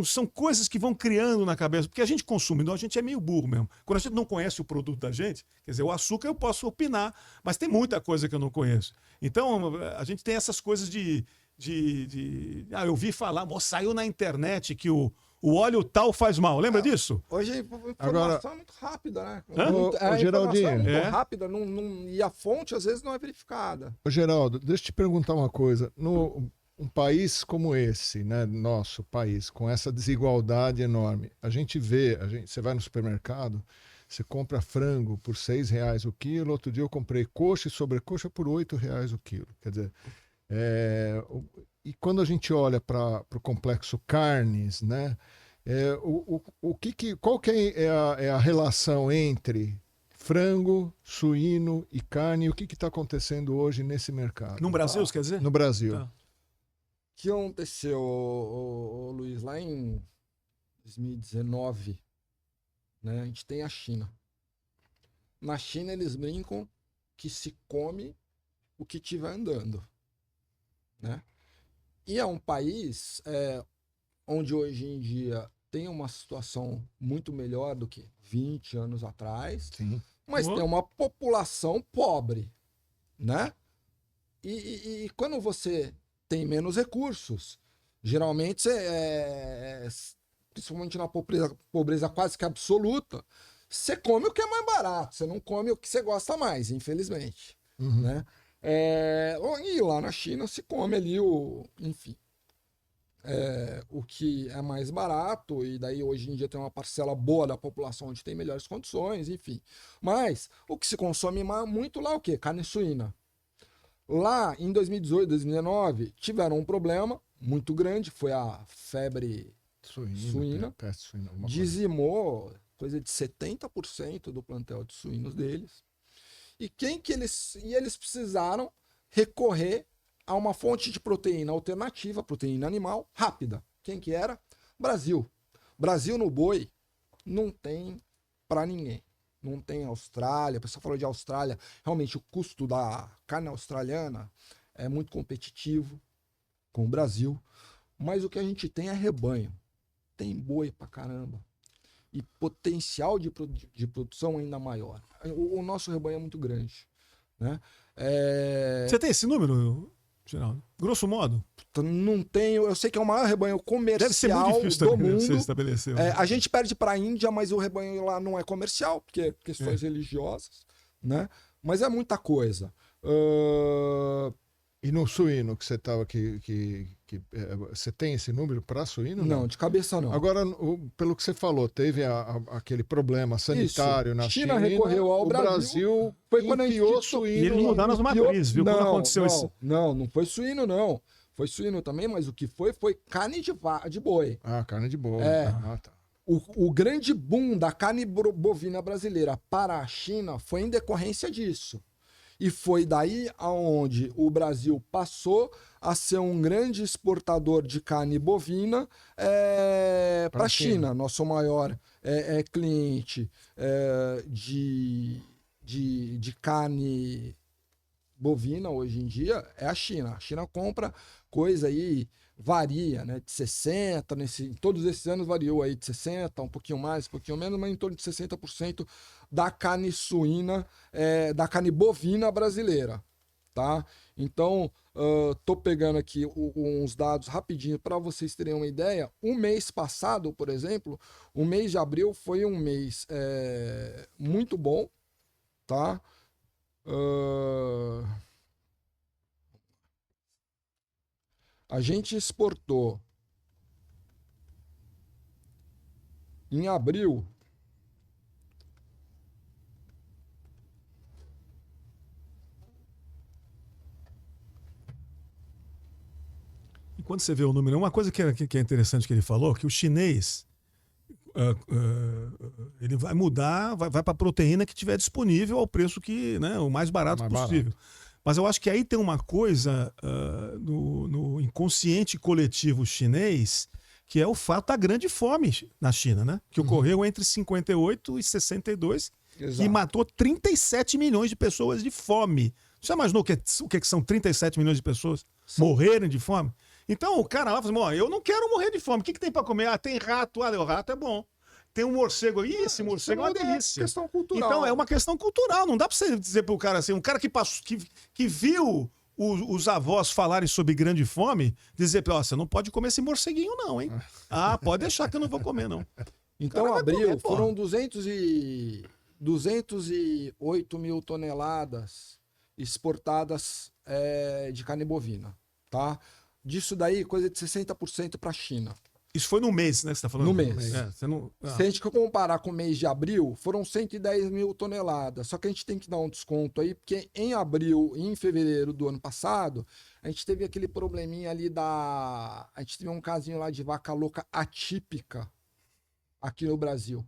são coisas que vão criando na cabeça. Porque a gente consumidor, a gente é meio burro mesmo. Quando a gente não conhece o produto da gente, quer dizer, o açúcar eu posso opinar, mas tem muita coisa que eu não conheço. Então, a gente tem essas coisas eu ouvi falar, saiu na internet que o óleo tal faz mal. Lembra disso? Hoje a informação Agora, é muito rápida, né? Ô, Geraldinho. É muito rápida e a fonte às vezes não é verificada. Ô, Geraldo, deixa eu te perguntar uma coisa. Um país como esse, né, nosso país, com essa desigualdade enorme, você vai no supermercado, você compra frango por R$6 o quilo, outro dia eu comprei coxa e sobrecoxa por R$8 o quilo. Quer dizer, e quando a gente olha para o complexo carnes, né, qual que é a relação entre frango, suíno e carne? O que está acontecendo hoje nesse mercado? No Brasil, você quer dizer? No Brasil. Tá. O que aconteceu, Luiz, lá em 2019, né, a gente tem a China. Na China eles brincam que se come o que estiver andando, né? E é um país onde hoje em dia tem uma situação muito melhor do que 20 anos atrás, Sim. mas tem uma população pobre, né? E quando você tem menos recursos, geralmente, principalmente na pobreza quase que absoluta, você come o que é mais barato, você não come o que você gosta mais, infelizmente. Uhum. Né? E lá na China se come ali o que é mais barato, e daí hoje em dia tem uma parcela boa da população onde tem melhores condições, enfim. Mas o que se consome muito lá é o quê? Carne suína. Lá em 2018, 2019, tiveram um problema muito grande, foi a febre suína, peste suína, dizimou coisa de 70% do plantel de suínos deles. E eles precisaram recorrer a uma fonte de proteína alternativa, proteína animal, rápida. Quem que era? Brasil. Brasil no boi não tem para ninguém. Não tem Austrália, a pessoa falou de Austrália, realmente o custo da carne australiana é muito competitivo com o Brasil, mas o que a gente tem é rebanho, tem boi pra caramba e potencial de produção ainda maior. O nosso rebanho é muito grande, né? Você tem esse número, Geraldo? Grosso modo? Não tenho, eu sei que é o maior rebanho comercial Deve ser muito difícil do mundo. Você estabeleceu. A gente perde para a Índia, mas o rebanho lá não é comercial, porque é questões religiosas, né? Mas é muita coisa. E no suíno que você estava você tem esse número para suíno? Não, de cabeça não. Agora, pelo que você falou, teve aquele problema sanitário na China. Recorreu ao Brasil. Foi quando a gente suíno. E eles mudaram as matrizes, viu? Quando aconteceu isso? Não foi suíno, não. Foi suíno também, mas o que foi carne de boi. Ah, carne de boi. Tá. O grande boom da carne bovina brasileira para a China foi em decorrência disso. E foi daí aonde o Brasil passou a ser um grande exportador de carne bovina para a China. Nosso maior cliente de carne bovina hoje em dia é a China. A China compra coisa aí, varia, né? De 60, todos esses anos variou aí de 60, um pouquinho mais, um pouquinho menos, mas em torno de 60% da carne suína, da carne bovina brasileira, tá? Então, tô pegando aqui uns dados rapidinho para vocês terem uma ideia. O mês passado, por exemplo, o mês de abril foi um mês muito bom, tá? A gente exportou em abril E quando você vê o número, uma coisa que é interessante que ele falou, que o chinês ele vai mudar, vai para a proteína que tiver disponível ao preço que, né, o mais barato possível. Mas eu acho que aí tem uma coisa no inconsciente coletivo chinês, que é o fato da grande fome na China, né? Que ocorreu entre 58 e 62 e matou 37 milhões de pessoas de fome. Você imaginou o que são 37 milhões de pessoas morrerem de fome? Então o cara lá falou assim, eu não quero morrer de fome. O que tem para comer? Ah, tem rato. Ah, o rato é bom. Tem um morcego aí, esse morcego é uma delícia. Questão cultural. Então é uma questão cultural. Não dá para você dizer pro cara assim, um cara que viu os avós falarem sobre grande fome, dizer para você não pode comer esse morceguinho não, hein? Ah, pode deixar que eu não vou comer não. Então abril foram 208 mil toneladas exportadas de carne bovina, tá? Disso daí, coisa de 60% para a China. Isso foi no mês, né? Que você tá falando? No mês. Se a gente comparar com o mês de abril, foram 110 mil toneladas. Só que a gente tem que dar um desconto aí, porque em abril e em fevereiro do ano passado, a gente teve aquele probleminha ali A gente teve um casinho lá de vaca louca atípica aqui no Brasil.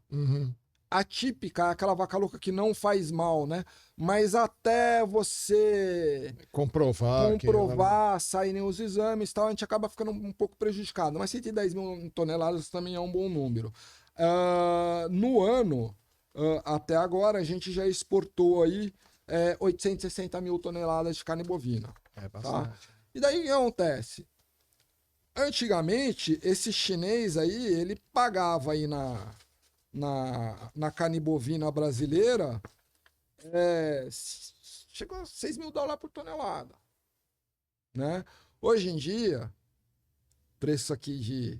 Atípica é aquela vaca louca que não faz mal, né? Mas até você comprovar, saírem os exames e tal, a gente acaba ficando um pouco prejudicado. Mas 110 mil toneladas também é um bom número. No ano, até agora, a gente já exportou aí 860 mil toneladas de carne bovina. É bastante. Tá? E daí o que acontece? Antigamente, esse chinês aí, ele pagava aí na carne bovina brasileira, chegou a $6 mil por tonelada, né? Hoje em dia, preço aqui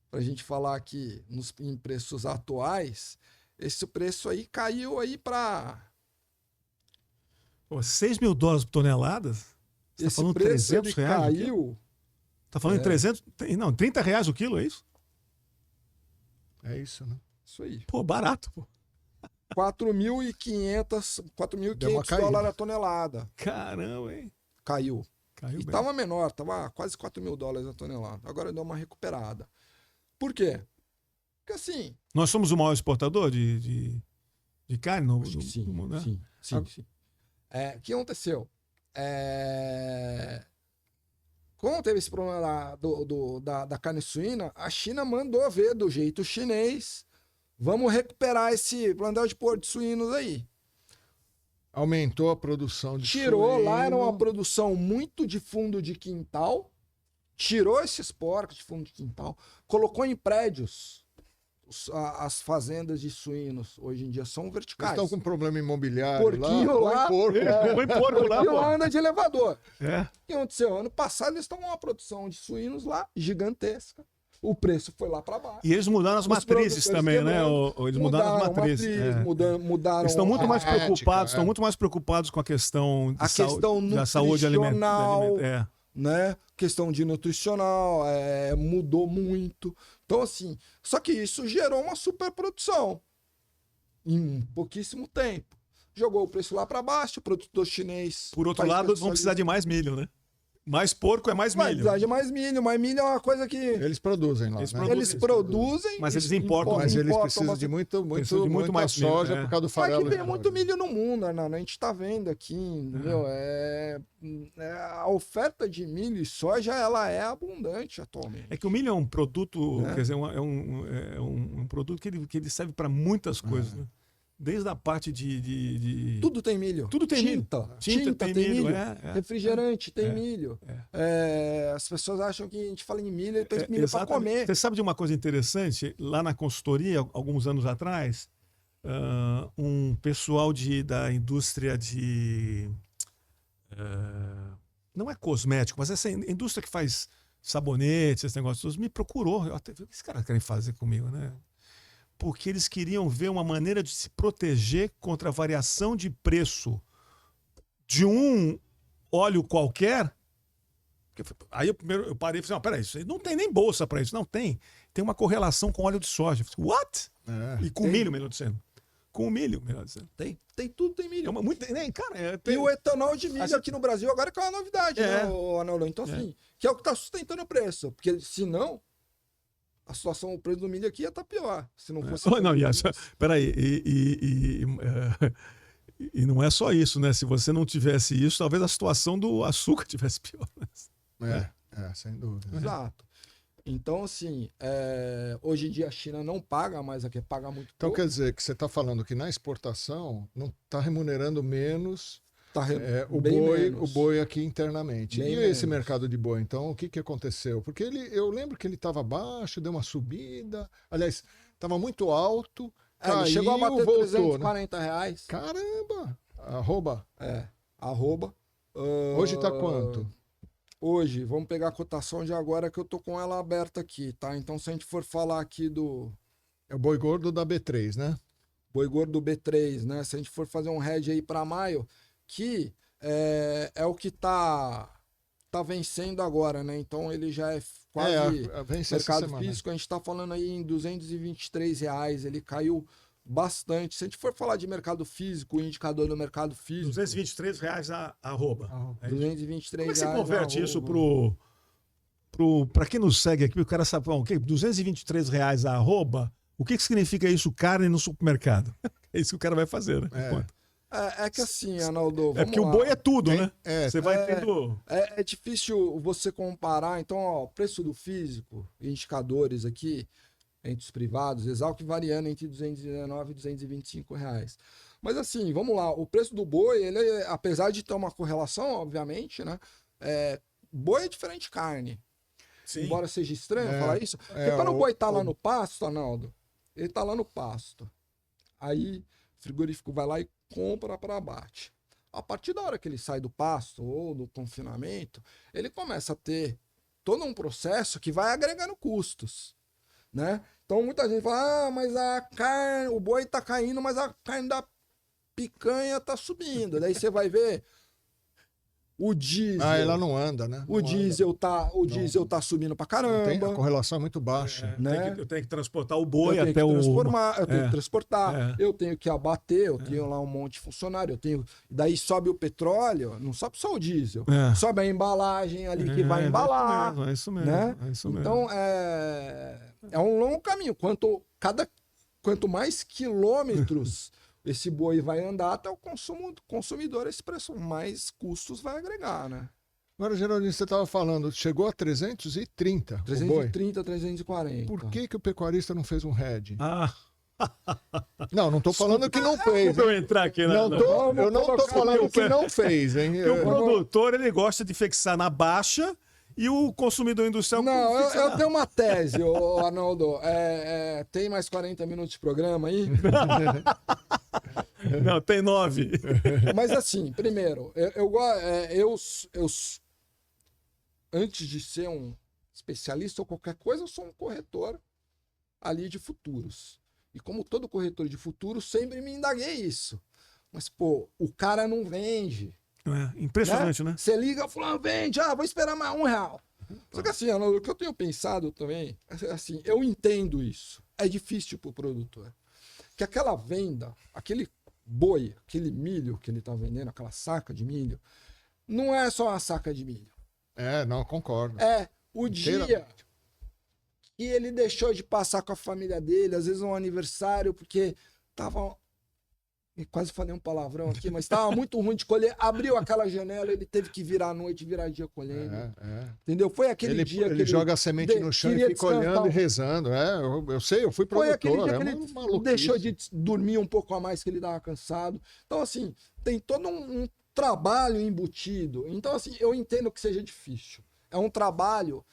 pra gente falar aqui em preços atuais, esse preço aí caiu aí para $6 mil por tonelada? Você tá esse falando preço 300 ele reais? caiu. Tá falando em 300? Não, R$30 o quilo, é isso? É isso, né? Isso aí. Pô, barato, pô. 4.500 dólares a tonelada. Caramba, hein? Caiu. Caiu E bem. tava menor, tava quase $4 mil a tonelada. Agora deu uma recuperada. Por quê? Porque assim... Nós somos o maior exportador de carne no Acho que sim, mundo, né? sim. O que aconteceu? Como teve esse problema da carne suína, a China mandou ver do jeito chinês, vamos recuperar esse plantel de porco de suínos aí. Aumentou a produção de Tirou suíno. lá, era uma produção muito de fundo de quintal, tirou esses porcos de fundo de quintal, colocou em prédios. As fazendas de suínos hoje em dia são verticais. Estão com problema imobiliário Porquinho lá. Põe porco lá, pô. anda de elevador. É. O que aconteceu? Ano passado eles estão com uma produção de suínos lá gigantesca. O preço foi lá para baixo. E eles mudaram as matrizes também, né? Eles mudaram as matrizes. Mudaram. Eles estão muito mais preocupados, estão muito mais preocupados com a questão da saúde alimentar. Né? Questão de nutricional, mudou muito. Então, assim, só que isso gerou uma superprodução em pouquíssimo tempo. Jogou o preço lá para baixo, o produtor chinês. Por outro lado, eles vão precisar de mais milho, né? Mais porco é mais Vai milho. precisar de mais milho. Mais milho é uma coisa que Eles produzem lá, Eles né? produzem. eles produzem. Mas eles importam. Mas eles importam precisam de bastante. Precisam de muito muita mais milho, soja é. por causa do Mas farelo. que tem muito milho no mundo, Arnaldo. A gente tá vendo aqui, entendeu? A oferta de milho e soja, ela é abundante atualmente. É que o milho é um produto, quer dizer, um produto que ele serve para muitas coisas, né? Desde a parte de... Tudo tem milho. Tudo tem Tinta. milho. Tinta tem milho. é, Refrigerante tem milho. As pessoas acham que a gente fala em milho e pensa em milho para Exatamente. comer. Você sabe de uma coisa interessante? Lá na consultoria, alguns anos atrás, um pessoal da indústria de... não é cosmético, mas essa indústria que faz sabonetes, esses negócios todos, me procurou. Eu até, o que esses caras querem fazer comigo, né? Porque eles queriam ver uma maneira de se proteger contra a variação de preço de um óleo qualquer. Aí eu parei e falei, não, peraí, isso aí não tem nem bolsa para isso. Não, tem uma correlação com óleo de soja. Eu falei, what? E com milho, melhor dizendo. Com o milho, melhor dizendo. Tem tudo, tem milho. Cara, E o etanol de milho aqui no Brasil agora que é uma novidade, né, Arnaldo? Então, assim, que é o que está sustentando o preço. Porque senão, a situação, o preço do milho aqui ia estar pior. Se não fosse. Peraí, e não é só isso, né? Se você não tivesse isso, talvez a situação do açúcar tivesse pior. Sem dúvida. Exato. Então, assim, hoje em dia a China não paga mais aqui, paga muito Então pouco. quer dizer que você está falando que na exportação não está remunerando menos o boi aqui internamente. Bem E menos. esse mercado de boi, então, o que aconteceu? Porque eu lembro que ele estava baixo, deu uma subida, aliás, estava muito alto, Ele chegou a bater voltou, R$340. né? Caramba! Arroba. Arroba. Hoje está quanto? Hoje, vamos pegar a cotação de agora que eu tô com ela aberta aqui, tá? Então, se a gente for falar aqui do É o boi gordo da B3, né? boi gordo B3, né? Se a gente for fazer um hedge aí para maio, que é o que tá vencendo agora, né? Então ele já é quase vence essa mercado semana. físico, a gente tá falando aí em R$223, ele caiu bastante. Se a gente for falar de mercado físico, o indicador do mercado físico, R$223 a arroba. É isso. R$223. Como é que você converte isso para quem nos segue aqui, o cara sabe, ok, R$223 a arroba, o que significa isso, carne no supermercado? É isso que o cara vai fazer, né? É que assim, Arnaldo, É porque o boi é tudo, né? Você vai tendo... É difícil você comparar. Então, ó, o preço do físico, indicadores aqui, entre os privados, Exalc variando entre R$219 e R$225. Mas assim, vamos lá, o preço do boi, ele, apesar de ter uma correlação, obviamente, né? Boi é diferente de carne. Sim. Embora seja estranho falar isso. Porque quando o boi tá lá no pasto, Arnaldo, ele tá lá no pasto. Aí o frigorífico vai lá e compra para abate. A partir da hora que ele sai do pasto ou do confinamento, ele começa a ter todo um processo que vai agregando custos, né? Então muita gente fala, mas a carne, o boi tá caindo, mas a carne da picanha tá subindo. Daí você vai ver o diesel. Ela não anda, né? O diesel tá subindo pra caramba. A correlação é muito baixa. Né? Eu tenho que transportar o boi eu até tenho o... eu tenho que transportar, eu tenho que abater, eu tenho lá um monte de funcionário, daí sobe o petróleo, não sobe só o diesel, sobe a embalagem ali que vai embalar. É isso mesmo, né? é isso mesmo. Então é um longo caminho. Quanto mais quilômetros esse boi vai andar até o consumidor, esse preço, mais custos vai agregar, né? Agora, Geraldinho, você estava falando, chegou a 330 o boi. 330, 340. Por que o pecuarista não fez um hedge? Não estou falando que não fez. Eu entrar aqui eu não estou falando que não fez, hein? Porque o produtor, ele gosta de fixar na baixa e o consumidor industrial... Não, eu tenho uma tese, Arnaldo. Tem mais 40 minutos de programa aí? Não, tem 9. Mas assim, primeiro, eu antes de ser um especialista ou qualquer coisa, eu sou um corretor ali de futuros. E como todo corretor de futuros, sempre me indaguei isso. Mas, pô, o cara não vende. Impressionante, né? Você liga, fulano, vende, vou esperar mais R$1. Só que assim, o que eu tenho pensado também, assim, eu entendo isso. É difícil pro produtor. Que aquela venda, aquele boi, aquele milho que ele tá vendendo, aquela saca de milho, não é só uma saca de milho. Não, concordo. O dia Inteiramente. que ele deixou de passar com a família dele, às vezes um aniversário, porque tava... Eu quase falei um palavrão aqui, mas tava muito ruim de colher. Abriu aquela janela, ele teve que virar à noite, virar dia colhendo. Entendeu? Foi aquele dia que ele joga a semente no chão e fica olhando e rezando. Eu sei, eu fui Foi aquele produtor. dia que ele deixou de dormir um pouco a mais, que ele dava cansado. Então, assim, tem todo um trabalho embutido. Então, assim, eu entendo que seja difícil. É um trabalho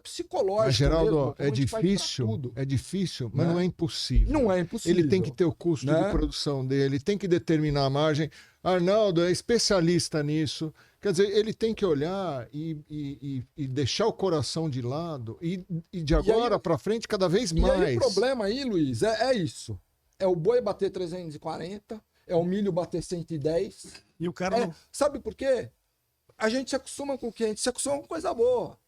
psicológico. Mas, Geraldo, mesmo, é difícil, mas não é impossível. Não é impossível. Ele tem que ter o custo de produção dele, tem que determinar a margem. Arnaldo é especialista nisso. Quer dizer, ele tem que olhar e deixar o coração de lado e de agora para frente cada vez mais. E aí o problema aí, Luiz, é isso. É o boi bater 340, é o milho bater 110. E o cara não... Sabe por quê? A gente se acostuma com o quê? A gente se acostuma com coisa boa.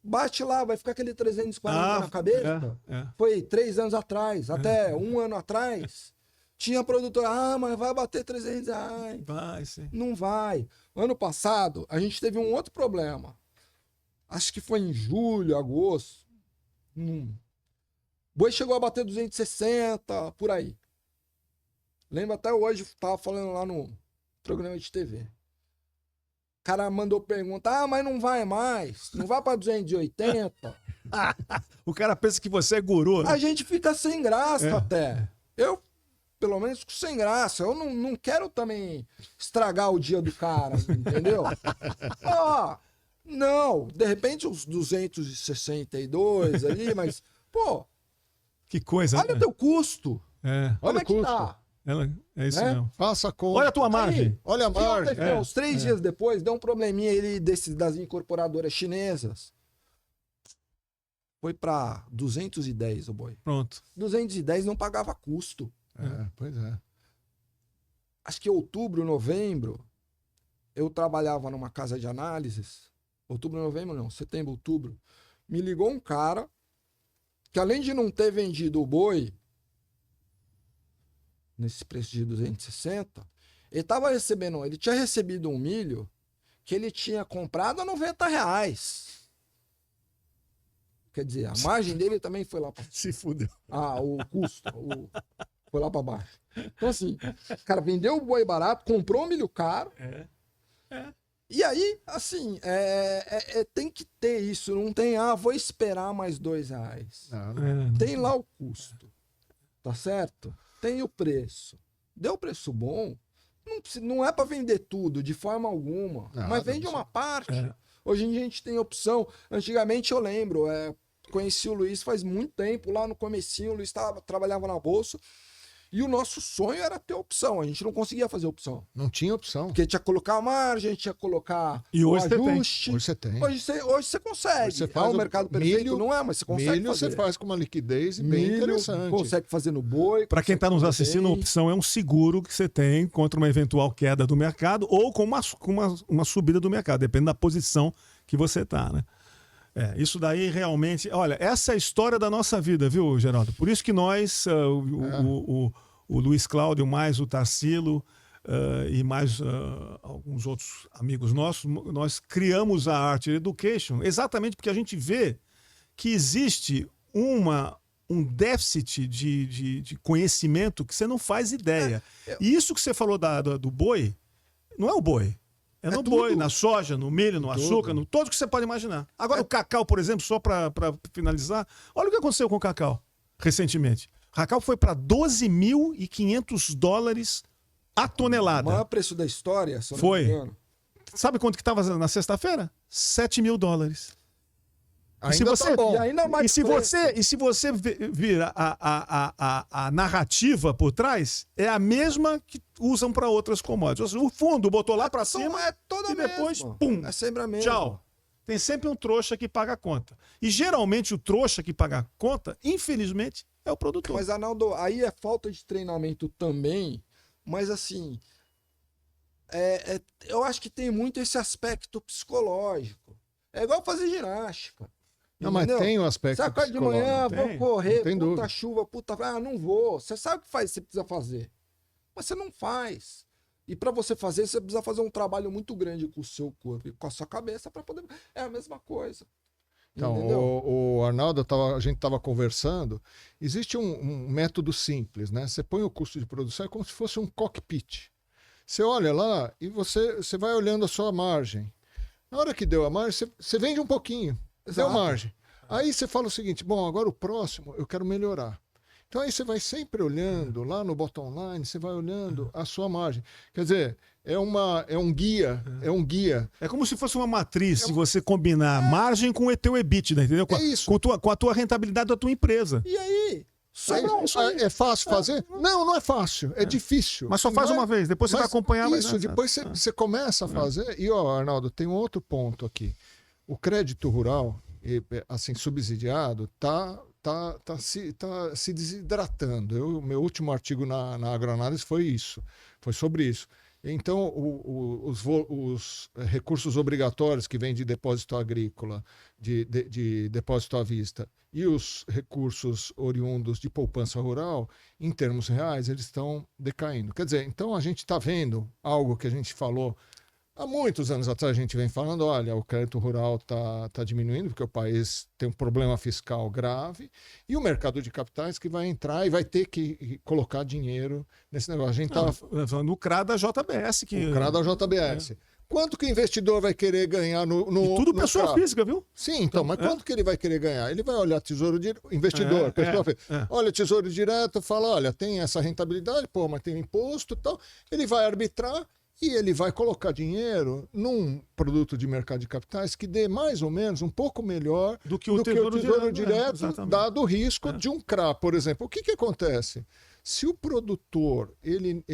Bate lá, vai ficar aquele 340 na cabeça. Foi 3 anos atrás, até 1 ano atrás. Tinha produtor, mas vai bater 300 reais. Vai, sim. Não vai. Ano passado, a gente teve um outro problema. Acho que foi em julho, agosto. Boi chegou a bater 260, por aí. Lembro até hoje, estava falando lá no programa de TV. O cara mandou perguntar, mas não vai mais. Não vai para 280. O cara pensa que você é guru, né? A gente fica sem graça até. Eu, pelo menos, fico sem graça. Eu não quero também estragar o dia do cara, entendeu? Não. De repente, uns 262 ali, mas, pô... Que coisa, olha o teu custo. Olha o custo. Tá? É isso mesmo. Faça a conta. Olha a tua margem. Aí, olha a margem. Uns 3 dias depois, deu um probleminha aí das incorporadoras chinesas. Foi para 210 o boi. Pronto. 210 não pagava custo. Pois é. Acho que outubro, novembro, eu trabalhava numa casa de análises. Outubro, novembro não, setembro, outubro. Me ligou um cara que, além de não ter vendido o boi nesse preço de 260, ele tinha recebido um milho que ele tinha comprado a 90 reais. Quer dizer, a margem dele também foi lá para... Se fudeu. O custo foi lá para baixo. Então, assim, o cara vendeu o boi barato, comprou um milho caro. E aí, assim, tem que ter isso. Não tem, vou esperar mais 2 reais. Tem lá o custo. Tá certo? Tem o preço. Deu preço bom, não é para vender tudo, de forma alguma. Mas vende uma parte. Hoje em dia a gente tem opção. Antigamente eu lembro, conheci o Luiz faz muito tempo, lá no comecinho, o Luiz trabalhava na bolsa. E o nosso sonho era ter opção. A gente não conseguia fazer opção. Não tinha opção. Porque tinha que colocar a margem, tinha que colocar o ajuste. Hoje você tem. Hoje você consegue. Hoje você faz o mercado perfeito, não é, mas você consegue milho fazer. Você faz com uma liquidez bem interessante. Consegue fazer no boi. Para quem está nos assistindo, a opção é um seguro que você tem contra uma eventual queda do mercado ou com uma subida do mercado, depende da posição que você está, né? Isso daí realmente... Olha, essa é a história da nossa vida, viu, Geraldo? Por isso que nós, o Luiz Cláudio, mais o Tarsilo e mais alguns outros amigos nossos, nós criamos a Art Education exatamente porque a gente vê que existe um déficit de conhecimento que você não faz ideia. E isso que você falou do boi, não é o boi. É no boi, na soja, no milho, no açúcar, no todo que você pode imaginar. Agora, o cacau, por exemplo, só para finalizar, olha o que aconteceu com o cacau recentemente. O cacau foi para $12.500 a tonelada. O maior preço da história, se eu não foi. me engano. Sabe quanto que estava na sexta-feira? $7.000. Ainda tá bom. E se você vira a narrativa por trás, é a mesma que usam para outras commodities. O fundo botou lá para cima toda e depois, pum, é sempre a mesma. tchau. Tem sempre um trouxa que paga a conta. E geralmente o trouxa que paga a conta, infelizmente, é o produtor. Mas, Arnaldo, aí é falta de treinamento também, mas assim, eu acho que tem muito esse aspecto psicológico. É igual fazer ginástica. Não, mas tem o aspecto Você acorda de manhã, vou correr, puta dúvida. chuva, não vou. Você sabe o que você precisa fazer. Mas você não faz. E para você fazer, você precisa fazer um trabalho muito grande com o seu corpo e com a sua cabeça para poder. É a mesma coisa. Então, Entendeu? o Arnaldo, a gente estava conversando, existe um método simples, né? Você põe o custo de produção, é como se fosse um cockpit. Você olha lá e você vai olhando a sua margem. Na hora que deu a margem, você vende um pouquinho, Exato. deu margem. Aí você fala o seguinte, bom, agora o próximo eu quero melhorar. Então aí você vai sempre olhando, lá no bottom line, você vai olhando a sua margem. Quer dizer, é um guia, É como se fosse uma matriz, se você combinar margem com o teu EBITDA, entendeu? É isso. Com a tua rentabilidade da tua empresa. E aí? É fácil fazer? Não é fácil, é difícil. Mas só faz uma vez, depois você vai acompanhar. Isso, depois você começa a fazer. E, ó, Arnaldo, tem um outro ponto aqui. O crédito rural, assim, subsidiado, tá se desidratando. Meu último artigo na Agroanálise foi sobre isso. Então, os recursos obrigatórios que vêm de depósito agrícola, de depósito à vista, e os recursos oriundos de poupança rural, em termos reais, eles estão decaindo. Quer dizer, então a gente está vendo algo que a gente falou há muitos anos atrás, a gente vem falando, olha, o crédito rural está diminuindo, porque o país tem um problema fiscal grave, e o mercado de capitais que vai entrar e vai ter que colocar dinheiro nesse negócio. A gente estava falando do CRA da JBS. O CRA da JBS. Quanto que o investidor vai querer ganhar no e tudo pessoa física, viu? Sim, então, mas quanto que ele vai querer ganhar? Ele vai olhar tesouro direto, investidor, pessoa física. Olha, tesouro direto, fala, olha, tem essa rentabilidade, pô, mas tem imposto e tal. Ele vai arbitrar e ele vai colocar dinheiro num produto de mercado de capitais que dê mais ou menos um pouco melhor do que o tesouro direto, dado o risco de um CRA, por exemplo. O que acontece? Se o produtor, ele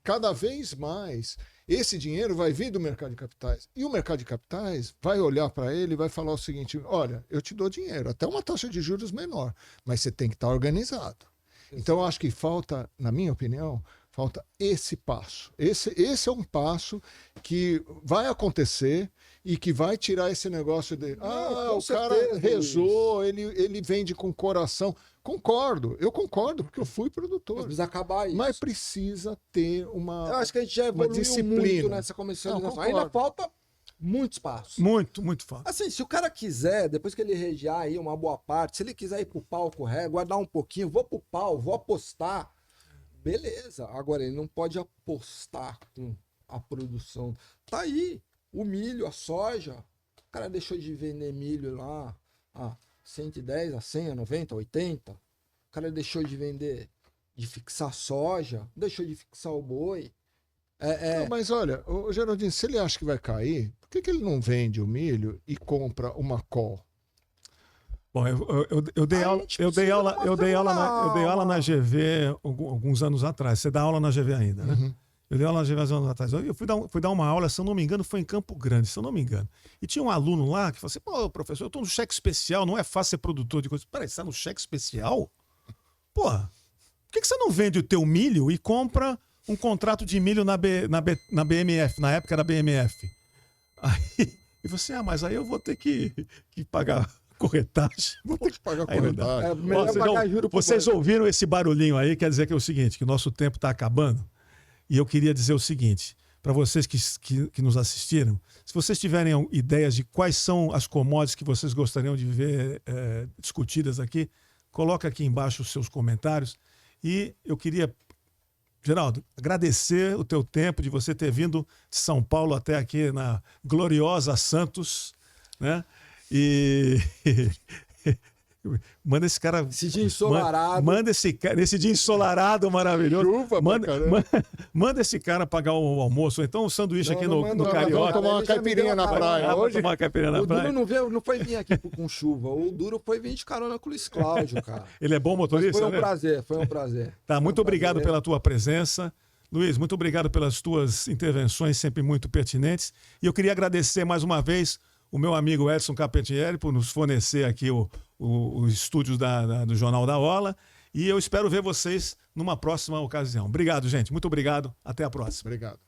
cada vez mais, esse dinheiro vai vir do mercado de capitais. E o mercado de capitais vai olhar para ele e vai falar o seguinte, olha, eu te dou dinheiro, até uma taxa de juros menor, mas você tem que estar organizado. Então, eu acho que falta, na minha opinião, falta esse passo. Esse é um passo que vai acontecer e que vai tirar esse negócio de o cara rezou, ele vende com coração. Eu concordo, porque eu fui produtor. Mas precisa acabar isso. Mas precisa ter uma Eu acho que a gente já evoluiu muito nessa comercialização. Ainda falta muitos passos. Muito fácil. Assim, se o cara quiser, depois que ele regiar aí uma boa parte, se ele quiser ir pro palco, guardar um pouquinho, vou pro pau, vou apostar, beleza. Agora, ele não pode apostar com a produção. Tá aí, o milho, a soja. O cara deixou de vender milho lá a 110, a 100, a 90, a 80. O cara deixou de vender, de fixar soja, deixou de fixar o boi. Não, mas olha, o Geraldinho, se ele acha que vai cair, por que ele não vende o milho e compra uma call? Bom, eu dei aula na GV alguns anos atrás. Você dá aula na GV ainda, né? Uhum. Eu dei aula na GV anos atrás. Eu fui dar uma aula, se eu não me engano, foi em Campo Grande, se eu não me engano. E tinha um aluno lá que falou assim, pô, professor, eu tô no cheque especial, não é fácil ser produtor de coisa. Peraí, você tá no cheque especial? Porra, por que você não vende o teu milho e compra um contrato de milho na BMF, na época era BMF? Aí, e você, mas aí eu vou ter que pagar corretagem. Vou ter que pagar corretagem. Vocês ouviram esse barulhinho aí? Quer dizer que é o seguinte, que o nosso tempo está acabando. E eu queria dizer o seguinte, para vocês que nos assistiram, se vocês tiverem ideias de quais são as commodities que vocês gostariam de ver discutidas aqui, coloca aqui embaixo os seus comentários. E eu queria, Geraldo, agradecer o teu tempo de você ter vindo de São Paulo até aqui na gloriosa Santos, né? E manda esse cara. Esse dia ensolarado. Manda esse cara, nesse dia ensolarado maravilhoso. Chuva, manda esse cara pagar o almoço. Então, o sanduíche aqui no Carioca. Vamos tomar uma caipirinha na praia. Hoje tomar uma caipirinha na praia. O Duro não foi vir aqui com chuva. O Duro foi vir de carona com o Luiz Cláudio, cara. Ele é bom motorista? Mas foi um prazer. Tá, muito obrigado pela tua presença. Luiz, muito obrigado pelas tuas intervenções, sempre muito pertinentes. E eu queria agradecer mais uma vez o meu amigo Edson Carpentieri por nos fornecer aqui os estúdios do Jornal da Ola. E eu espero ver vocês numa próxima ocasião. Obrigado, gente. Muito obrigado. Até a próxima. Obrigado.